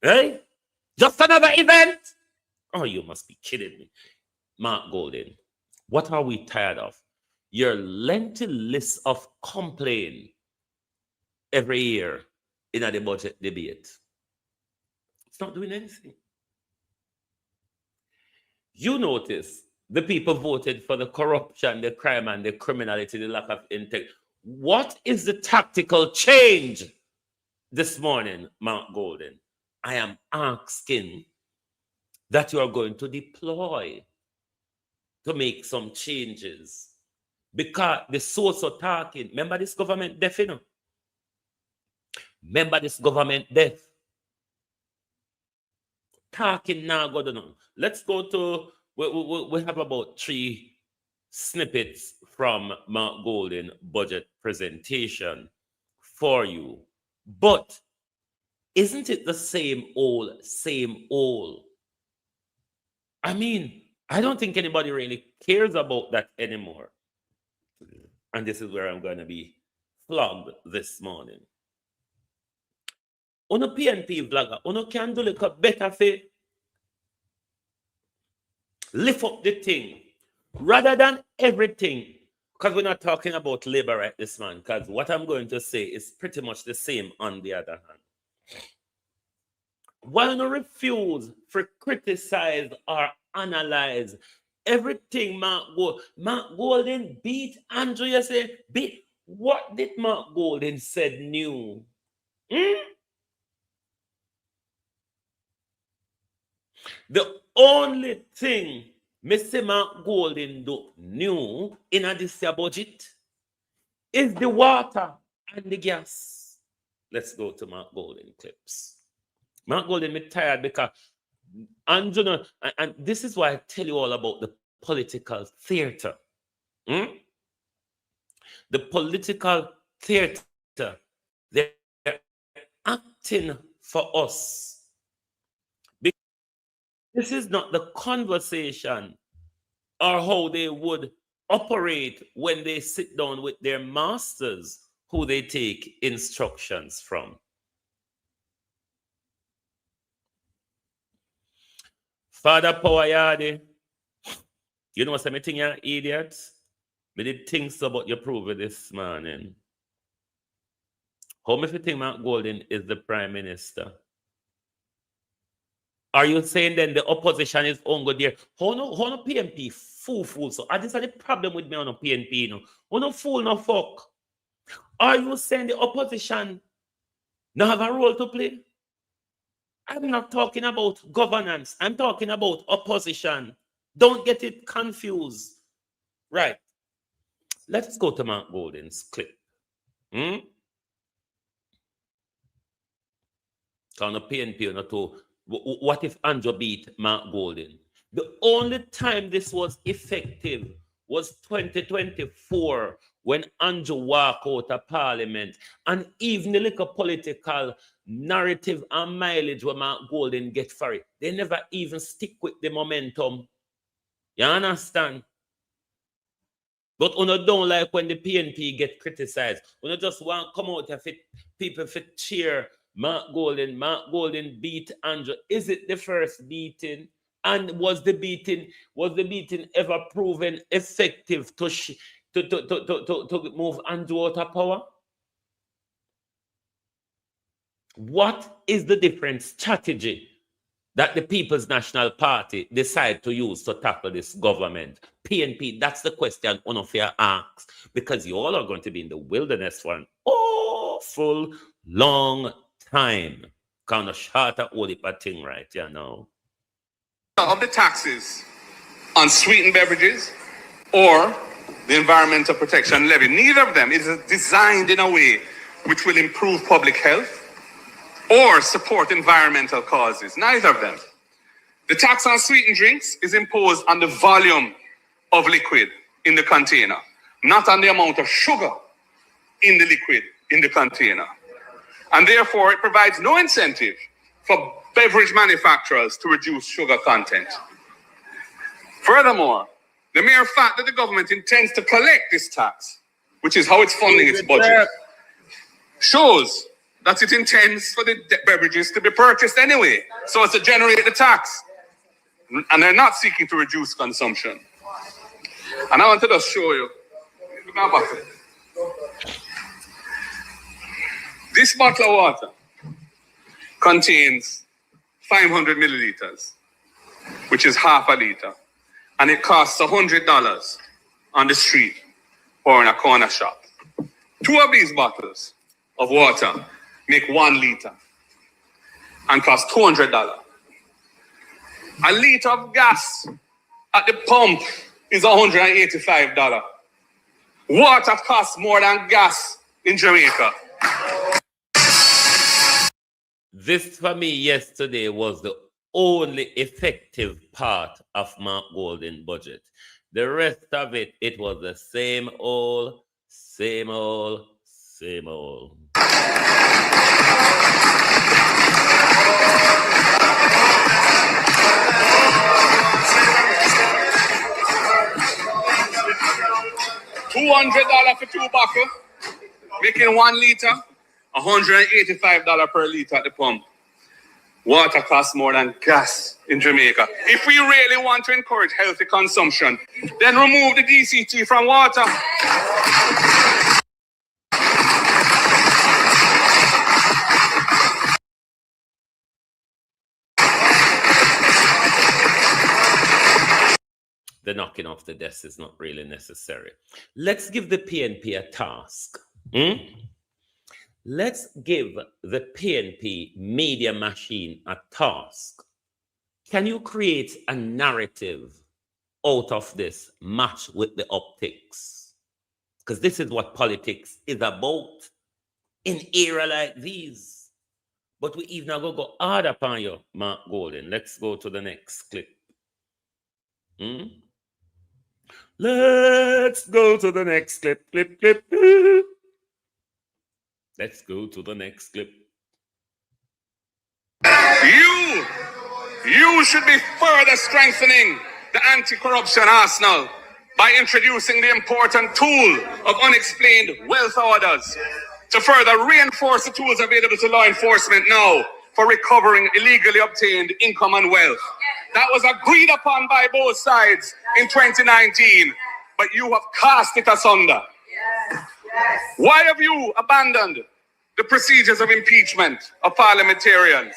Right? Just another event? Oh, you must be kidding me. Mark Golden, what are we tired of? Your lengthy list of complaint every year in the budget debate. It's not doing anything. You notice the people voted for the corruption, the crime, and the criminality, the lack of integrity. What is the tactical change this morning, Mark Golden? I am asking that you are going to deploy to make some changes. Because the source of talking, remember this government deaf, you know? Remember this government deaf. Talking now go on. Let's go to, we have about 3 snippets from Mark Golden budget presentation for you. But isn't it the same old, same old? I mean, I don't think anybody really cares about that anymore. And this is where I'm going to be flogged this morning. On a PNP vlogger, on can do look better for lift up the thing rather than everything. Because we're not talking about labor right this man. Because what I'm going to say is pretty much the same on the other hand. Why not refuse to criticize or analyze everything Mark Golden beat Andrew yesterday? Beat what did Mark Golden said new? The only thing Mr. Mark Golden do new in this budget is the water and the gas. Let's go to Mark Golden clips. Mark Golden, me tired because and this is why I tell you all about the political theater. The political theater, they're acting for us. This is not the conversation or how they would operate when they sit down with their masters who they take instructions from. Father Power, you know something, you idiots? Me did think so, but you prove it this morning. How much you think Mark Golden is the Prime Minister? Are you saying then the opposition is on good there? How no PNP fool? So this is the problem with me on a PNP, you know. How no fool, no fuck. Are you saying the opposition now have a role to play? I'm not talking about governance. I'm talking about opposition. Don't get it confused. Right. Let's go to Mark Golden's clip. On a PNP, to what if Andrew beat Mark Golden? The only time this was effective was 2024 when Andrew walked out of Parliament, and even the little political narrative and mileage where Mark Golden get for it, they never even stick with the momentum. You understand? But you don't like when the PNP get criticized. You just want to come out and people fit cheer Mark Golden. Mark Golden beat Andrew. Is it the first beating? And was the beating ever proven effective to move Andrew out of power? What is the different strategy that the People's National Party decide to use to tackle this government? PNP, that's the question one of you asks, because you all are going to be in the wilderness for an awful long time. Kind of short of all the thing, right? You know. Of the taxes on sweetened beverages or the environmental protection levy, neither of them is designed in a way which will improve public health or support environmental causes. Neither of them. The tax on sweetened drinks is imposed on the volume of liquid in the container, not on the amount of sugar in the liquid in the container. And therefore, it provides no incentive for beverage manufacturers to reduce sugar content. Furthermore, the mere fact that the government intends to collect this tax, which is how it's funding its budget, shows that it intends for the beverages to be purchased anyway, so as to generate the tax. And they're not seeking to reduce consumption. And I wanted to show you. This bottle of water contains 500 milliliters, which is half a liter. And it costs $100 on the street or in a corner shop. 2 of these bottles of water make 1 liter and cost $200. A liter of gas at the pump is $185. Water costs more than gas in Jamaica. This for me yesterday was the only effective part of Mark Golden budget. The rest of it, it was the same old, same old, same old. $200 for 2 bottles, making 1 liter, $185 per liter at the pump. Water costs more than gas in Jamaica. If we really want to encourage healthy consumption, then remove the DCT from water. The knocking off the desk is not really necessary. Let's give the PNP a task. Let's give the PNP media machine a task. Can you create a narrative out of this match with the optics? Because this is what politics is about in era like these. But we even go hard upon you, Mark Golden. Let's go to the next clip. Let's go to the next clip. Clip. Let's go to the next clip. You should be further strengthening the anti-corruption arsenal by introducing the important tool of unexplained wealth orders to further reinforce the tools available to law enforcement now for recovering illegally obtained income and wealth. That was agreed upon by both sides in 2019, but you have cast it asunder. Why have you abandoned the procedures of impeachment of parliamentarians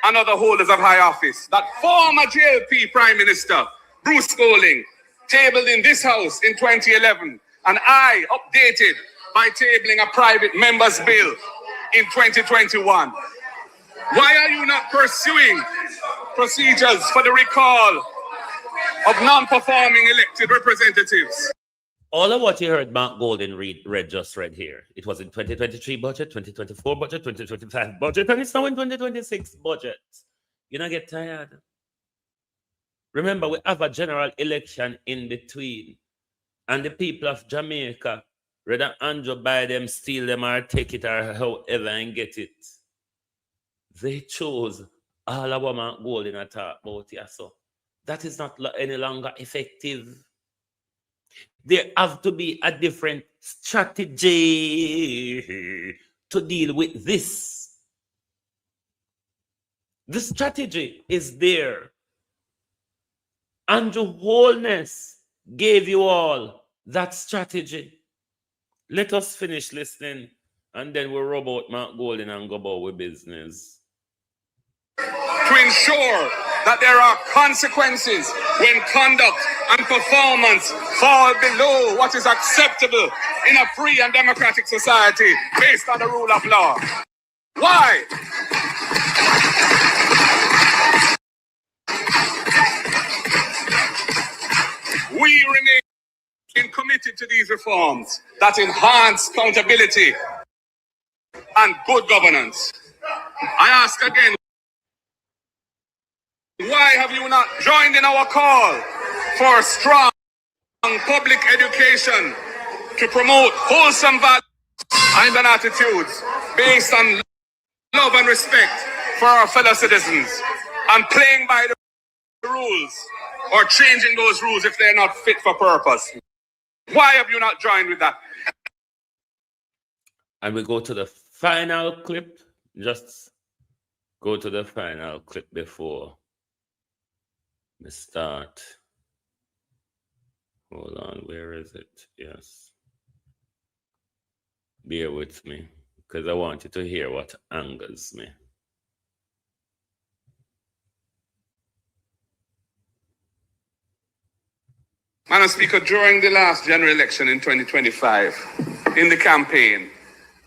and other holders of high office that former JLP Prime Minister Bruce Golding tabled in this House in 2011, and I updated by tabling a private member's bill in 2021? Why are you not pursuing procedures for the recall of non-performing elected representatives? All of what you heard Mark Golden read here, it was in 2023 budget, 2024 budget, 2025 budget, and it's now in 2026 budget. You not get tired? Remember, we have a general election in between. And the people of Jamaica, whether Andrew buy them, steal them, or take it, or however and get it, they chose all our man gold in a talk about it. So that is not any longer effective. There have to be a different strategy to deal with this. The strategy is there. Andrew Wholeness gave you all that strategy. Let us finish listening, and then we'll rub out Mark Golden and go about with business. To ensure that there are consequences when conduct and performance fall below what is acceptable in a free and democratic society based on the rule of law. Why? We remain committed to these reforms that enhance accountability and good governance. I ask again, why have you not joined in our call for strong public education to promote wholesome values and attitudes based on love and respect for our fellow citizens, and playing by the rules or changing those rules if they're not fit for purpose? Why have you not joined with that? And we go to the final clip. Just go to the final clip before we start. Hold on, where is it? Yes. Bear with me, because I want you to hear what angers me. Madam Speaker, during the last general election in 2025, in the campaign,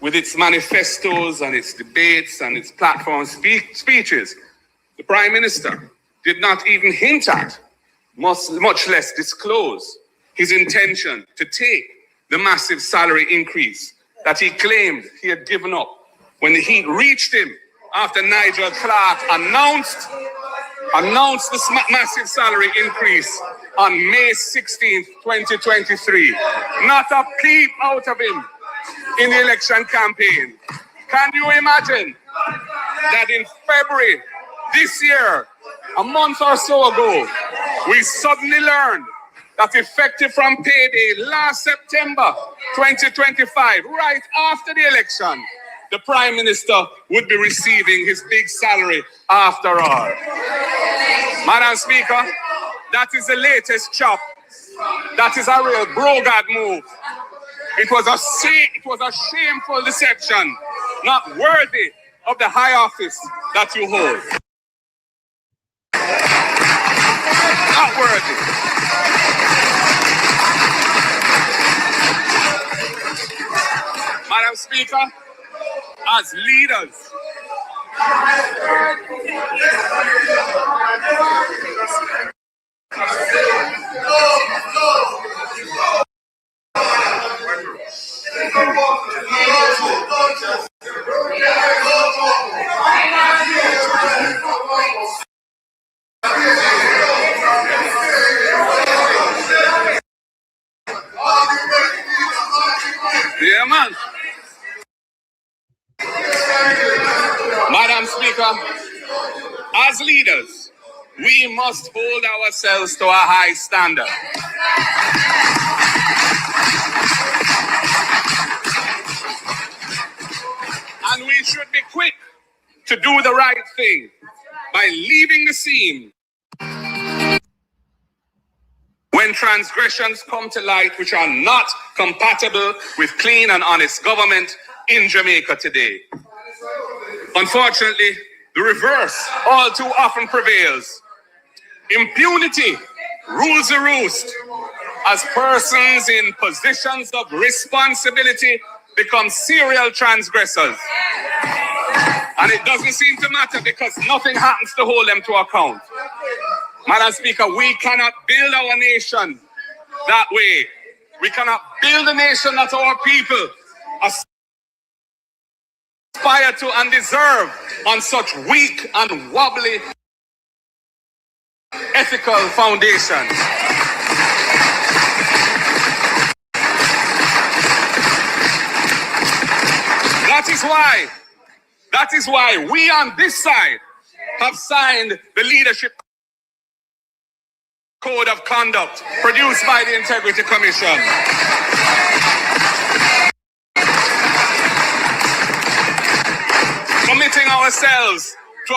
with its manifestos and its debates and its platform speeches, the Prime Minister did not even hint at, much less disclose, his intention to take the massive salary increase that he claimed he had given up when the heat reached him after Nigel Clark announced this massive salary increase on May 16th, 2023. Not a peep out of him in the election campaign. Can you imagine that in February this year, a month or so ago, we suddenly learned that effective from payday last September 2025, right after the election, the Prime Minister would be receiving his big salary after all. Madam Speaker, that is the latest chop. That is a real brogad move. It was a shameful deception, not worthy of the high office that you hold. Not worthy. Madam Speaker, as leaders, yeah, man. Madam Speaker, as leaders, we must hold ourselves to a high standard. And we should be quick to do the right thing by leaving the scene when transgressions come to light which are not compatible with clean and honest government in Jamaica today. Unfortunately, the reverse all too often prevails. Impunity rules the roost as persons in positions of responsibility become serial transgressors. And it doesn't seem to matter because nothing happens to hold them to account. Madam Speaker, we cannot build our nation that way. We cannot build a nation that our people aspire to and deserve on such weak and wobbly ethical foundations. That is why we on this side have signed the leadership code of conduct produced by the Integrity Commission. Committing ourselves to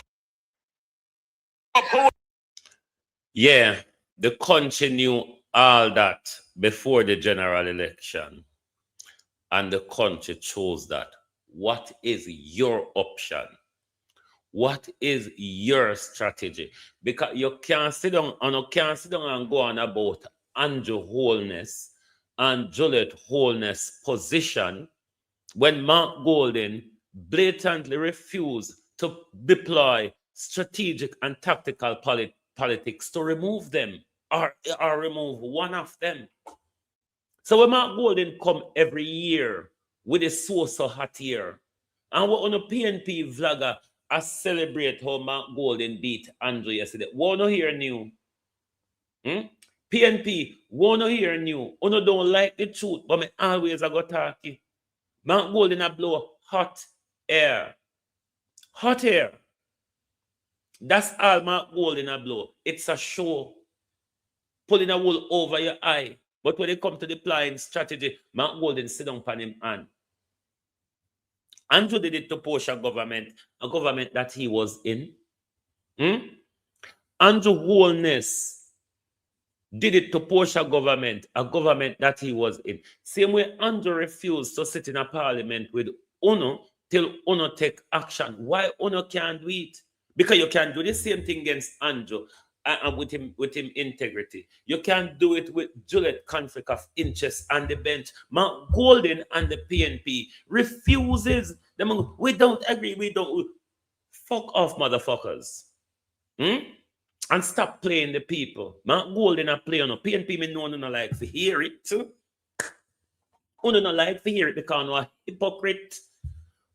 uphold. Yeah, the country knew all that before the general election, and the country chose that. What is your option? What is your strategy? Because you can't sit down and go on about Andrew Holness and Juliet Holness' position when Mark Golden blatantly refused to deploy strategic and tactical politics to remove them or remove one of them. So when Mark Golden come every year with a so hot year, and what on a PNP vlogger I celebrate how Mark Golden beat Andrew yesterday. Wanna hear new? PNP, wanna hear new? Uno don't like the truth, but me always I go talky. Mark Golden a blow hot air. Hot air. That's all Mark Golden a blow. It's a show. Pulling a wool over your eye. But when it comes to deploying strategy, Mark Golden sit down on him hand. Andrew did it to Portia government, a government that he was in. Andrew Holness did it to Portia government, a government that he was in. Same way Andrew refused to sit in a parliament with Uno till Uno take action. Why Uno can't do it? Because you can do the same thing against Andrew and with him integrity. You can't do it with Juliet conflict of interest and the bench. Mark Golden and the PNP refuses. We don't agree. We don't. Fuck off, motherfuckers. And stop playing the people. Mark Golden a play on PNP. Me know no like to hear it too. Uno no like to hear it because uno a hypocrite.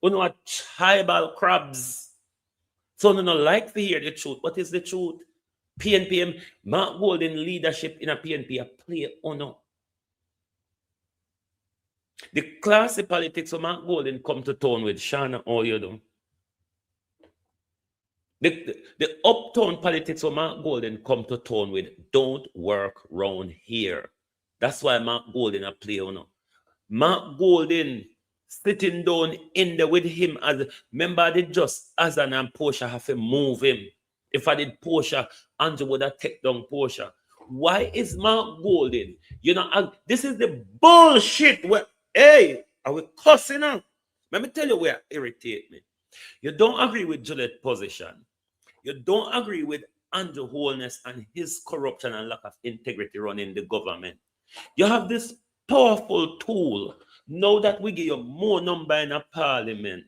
Uno a tribal crabs. So uno no like to hear the truth. What is the truth? PNP, Mark Golden leadership in a PNP a play uno. The classy politics of Mark Golden come to town with Shana, all you do. The uptown politics of Mark Golden come to town with don't work round here. That's why Mark Golden a play uno. Mark Golden sitting down in there with him as member the just Azan and Portia have to move him. If I did Portia, Andrew would have taken down Portia. Why is Mark Golden? You know, this is the bullshit where, hey, are we cussing out? Let me tell you where it irritates me. You don't agree with Juliet's position. You don't agree with Andrew Holness and his corruption and lack of integrity running the government. You have this powerful tool. Now that we give you more number in a parliament.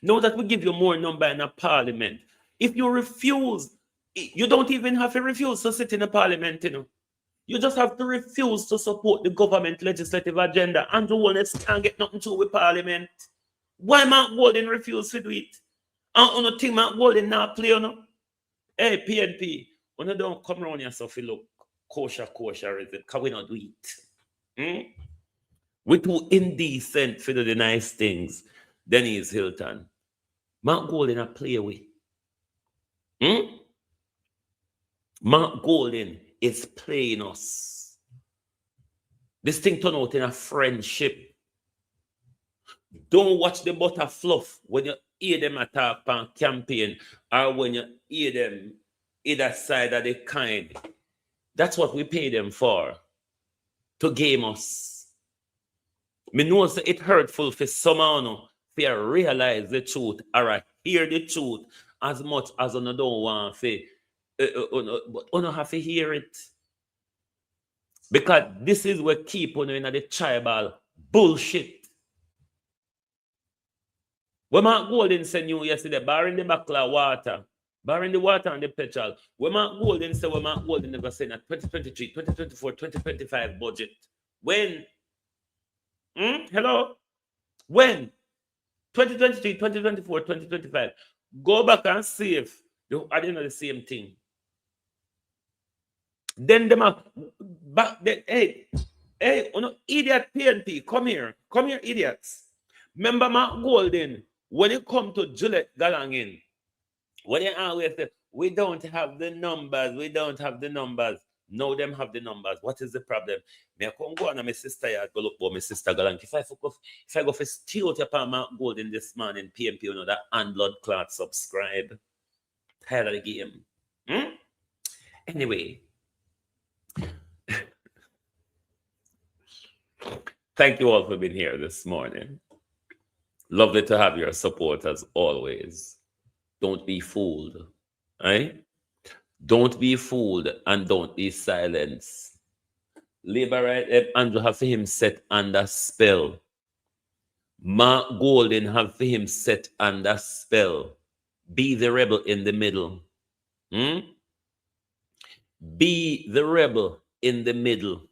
Know that we give you more number in a parliament. If you refuse, you don't even have to refuse to sit in a parliament, you know. You just have to refuse to support the government legislative agenda. Andrew Holness can't get nothing to do with parliament. Why Mark Golden refuse to do it? And on the thing Mark Golden now play on. Hey, PNP, when you don't come around yourself, you look kosher, is it? Because we not do it. We too indecent for the nice things. Dennis Hilton. Mark Golden a play with. Mark Golden is playing us. This thing turn out in a friendship. Don't watch the butter fluff when you hear them attack on campaign or when you hear them either side of the kind. That's what we pay them for. To game us. Me know it hurtful for someone to realize the truth or hear the truth as much as you don't want to, but you don't have to hear it. Because this is what keep you in the tribal bullshit. When Mark Golden said you yesterday, barring the buckle of water, barring the water and the petrol, when Mark Golden said, when Mark Golden never said that 2023, 2024, 2025 budget. When? Hello? When? 2023, 2024, 2025. Go back and see if I didn't know the same thing. Then them are back then. Hey, idiot PNP, come here, idiots. Remember Mark Golden when it come to Juliet Galangin, when they always say we don't have the numbers, Now them have the numbers. What is the problem? Me I come go on my sister yard, go look for my sister Galang. If I go for stereotype on Mark Golden this morning, PNP, you know that and blood clot subscribe. Tired of the game. Anyway. Thank you all for being here this morning. Lovely to have your support as always. Don't be fooled. Right? Don't be fooled and don't be silenced. Labour right, Andrew have for him set under spell. Mark Golden have for him set under spell. Be the rebel in the middle. Be the rebel in the middle.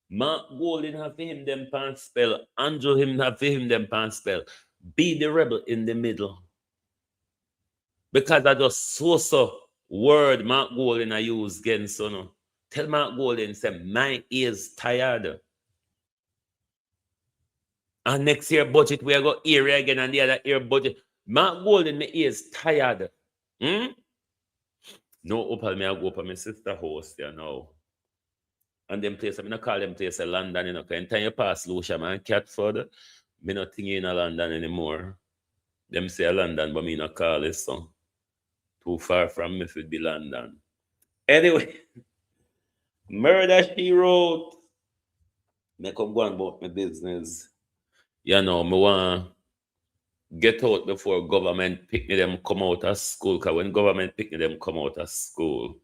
Mark Golden have for him them pan spell. Andrew him have for him them pan spell. Be the rebel in the middle. Because I just so word Mark Golden I use again, so no. Tell Mark Golden, say, my ears tired. And next year budget, we go area again and the other year budget. Mark Golden, my ears tired. No, Opal, me I go up on my sister house there now. And them place, I'm not call them place London, you know, because anytime you pass Lewisham and Catford, me not think in London anymore. Them say London, but me not call it so. Too far from me if it be London. Anyway, murder she wrote. Me come go on about my business. You know, me want get out before government pick me them come out of school. Because when government pick me them come out of school,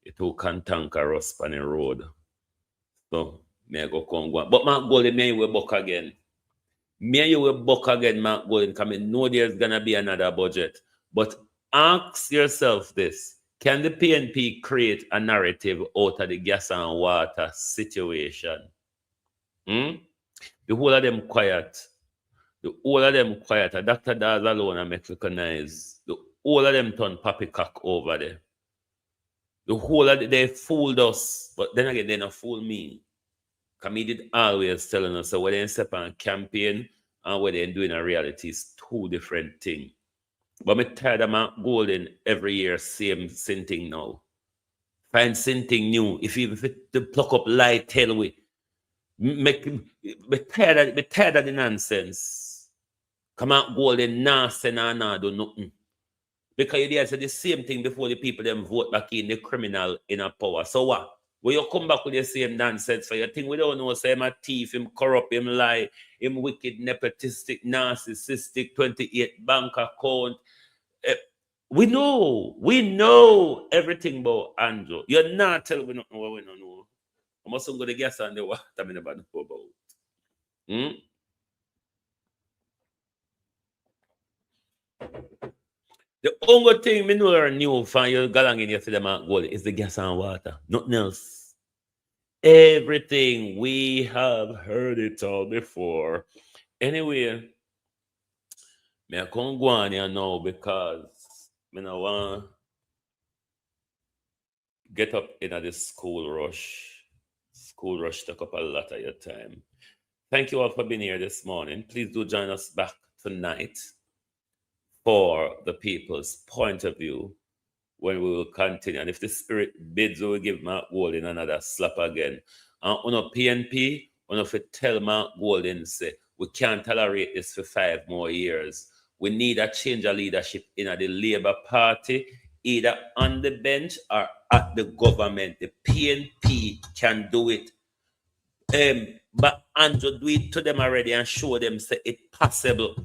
it will cantanker us on the road. So, me I go come go on. But Mark Golden, me will buck again. Me and you will buck again, Mark Golden, because I know there's going to be another budget. But ask yourself this. Can the PNP create a narrative out of the gas and water situation? The whole of them quiet. The whole of them quiet. Dr. Daz alone I make recognize. The whole of them turn poppycock over there. The whole of they fooled us. But then again, they not fool me. Because me did always telling us that when they step on campaign and when they're doing a reality is two different things. But I'm tired of Mark Golden every year, same thing now. Find something new. If you pluck up light, tell we. Be tired of the nonsense. Come out Golden, say nah, do nothing. Because you did say the same thing before the people them vote back in the criminal in a power. So what? When you come back with the same nonsense for your thing, we don't know, say him a thief, him corrupt, him lie, him wicked, nepotistic, narcissistic, 28 bank account. We know everything about Andrew. You're not telling me nothing what we don't know. I must go to gas on the water I mean about. The only thing we know are new from your galang in yesterday, Mark Gold, is the gas and water. Nothing else. Everything we have heard it all before. Anyway, I can't go on here now because I don't want to get up in the school rush. School rush took up a lot of your time. Thank you all for being here this morning. Please do join us back tonight for the people's point of view when we will continue. And if the spirit bids, we will give Mark Golden another slap again. And on a PNP, on if we tell Mark Golden, say, we can't tolerate this for 5 more years. We need a change of leadership in the Labour Party, either on the bench or at the government. The PNP can do it. But Andrew do it to them already and show them say it's possible.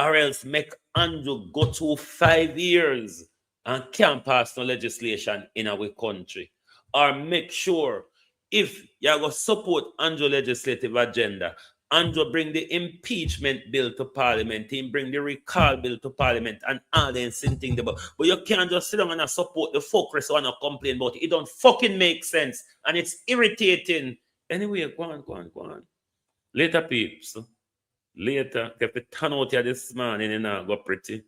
Or else make Andrew go to 5 years and can't pass no legislation in our country. Or make sure if you go support Andrew legislative agenda, Andrew bring the impeachment bill to Parliament, he bring the recall bill to Parliament, and all the insane things about. But you can't just sit down and support the fuckers who want to complain about it. It don't fucking make sense. And it's irritating. Anyway, go on. Later, peeps. Later. If you turn out here this morning, you know, go pretty.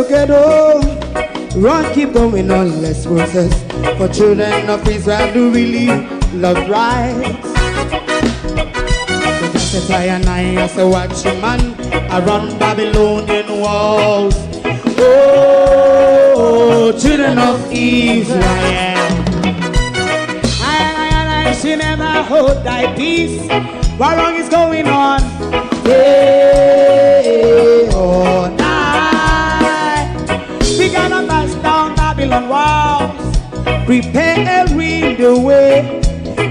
ghetto. Run, keep going on, less process. For children of Israel who really love rights. So just say and I say watch you man around Babylonian walls. Oh, children of Israel. I she never hold thy peace. What wrong is going on? Hey, oh, night. We gonna bust down Babylon walls. Prepare the way.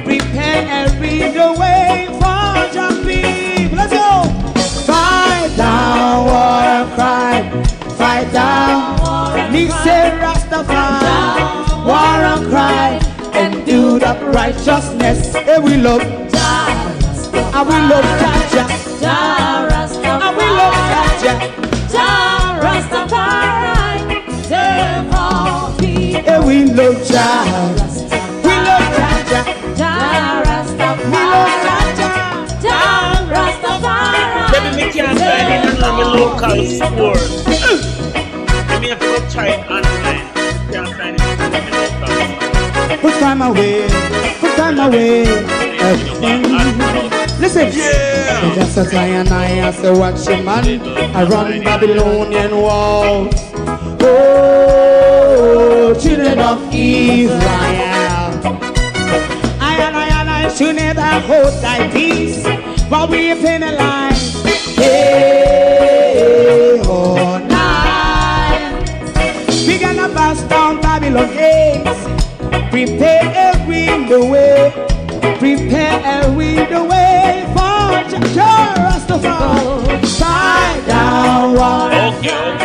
Prepare the way for your people. Let's go. Fight down, war and crime. Fight down. Me say Rastafari. War and crime. And do the righteousness. Hey, we love. And we love Jaja. And we love Jaja. Rastafari. Hey, we love Jaja. We love Jaja. We love Jaja. Maybe me can't find it on my local store. Let me have to go try it online. Can't find it on my local store. Put time away. Put time away. Listen, yeah. Just a try and I say watch your man around Babylonian walls. Oh, children of Israel. I should never hold thy peace, but we penalize. Hey, oh, night. We gonna bust down Babylon gates. Prepare the way. Prepare the way for Rastafari. Fight down war and crime.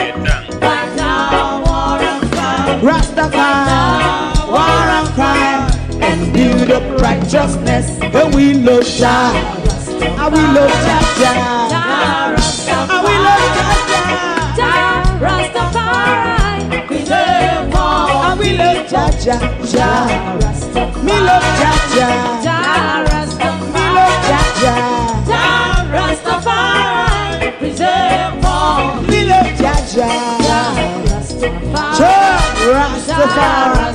Fight down war and crime. Rastafari, war and crime. And build up righteousness. And we love Jah. And we love Jah. And we love Jah. Rastafari. We love all. And we love Jah. Me love Jaja. Me love Jaja. Rastafari. Preserve all. Me love Jaja. Rastafari.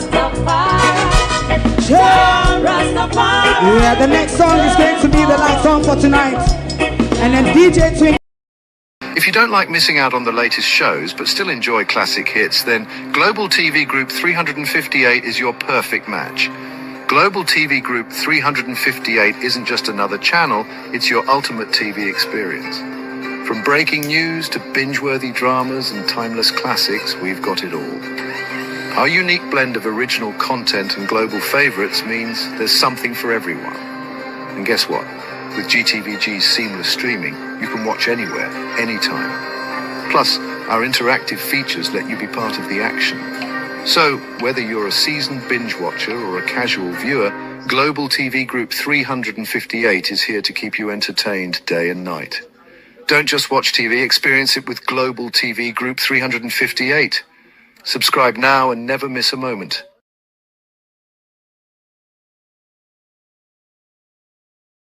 Yeah, the next song is going to be the last song for tonight. And then DJ Twin. If you don't like missing out on the latest shows but still enjoy classic hits, then Global TV Group 358 is your perfect match. Global TV Group 358 isn't just another channel, it's your ultimate TV experience. From breaking news to binge-worthy dramas and timeless classics, we've got it all. Our unique blend of original content and global favorites means there's something for everyone. And guess what? With GTVG's seamless streaming, you can watch anywhere, anytime. Plus, our interactive features let you be part of the action. So, whether you're a seasoned binge watcher or a casual viewer, Global TV Group 358 is here to keep you entertained day and night. Don't just watch TV, experience it with Global TV Group 358. Subscribe now and never miss a moment.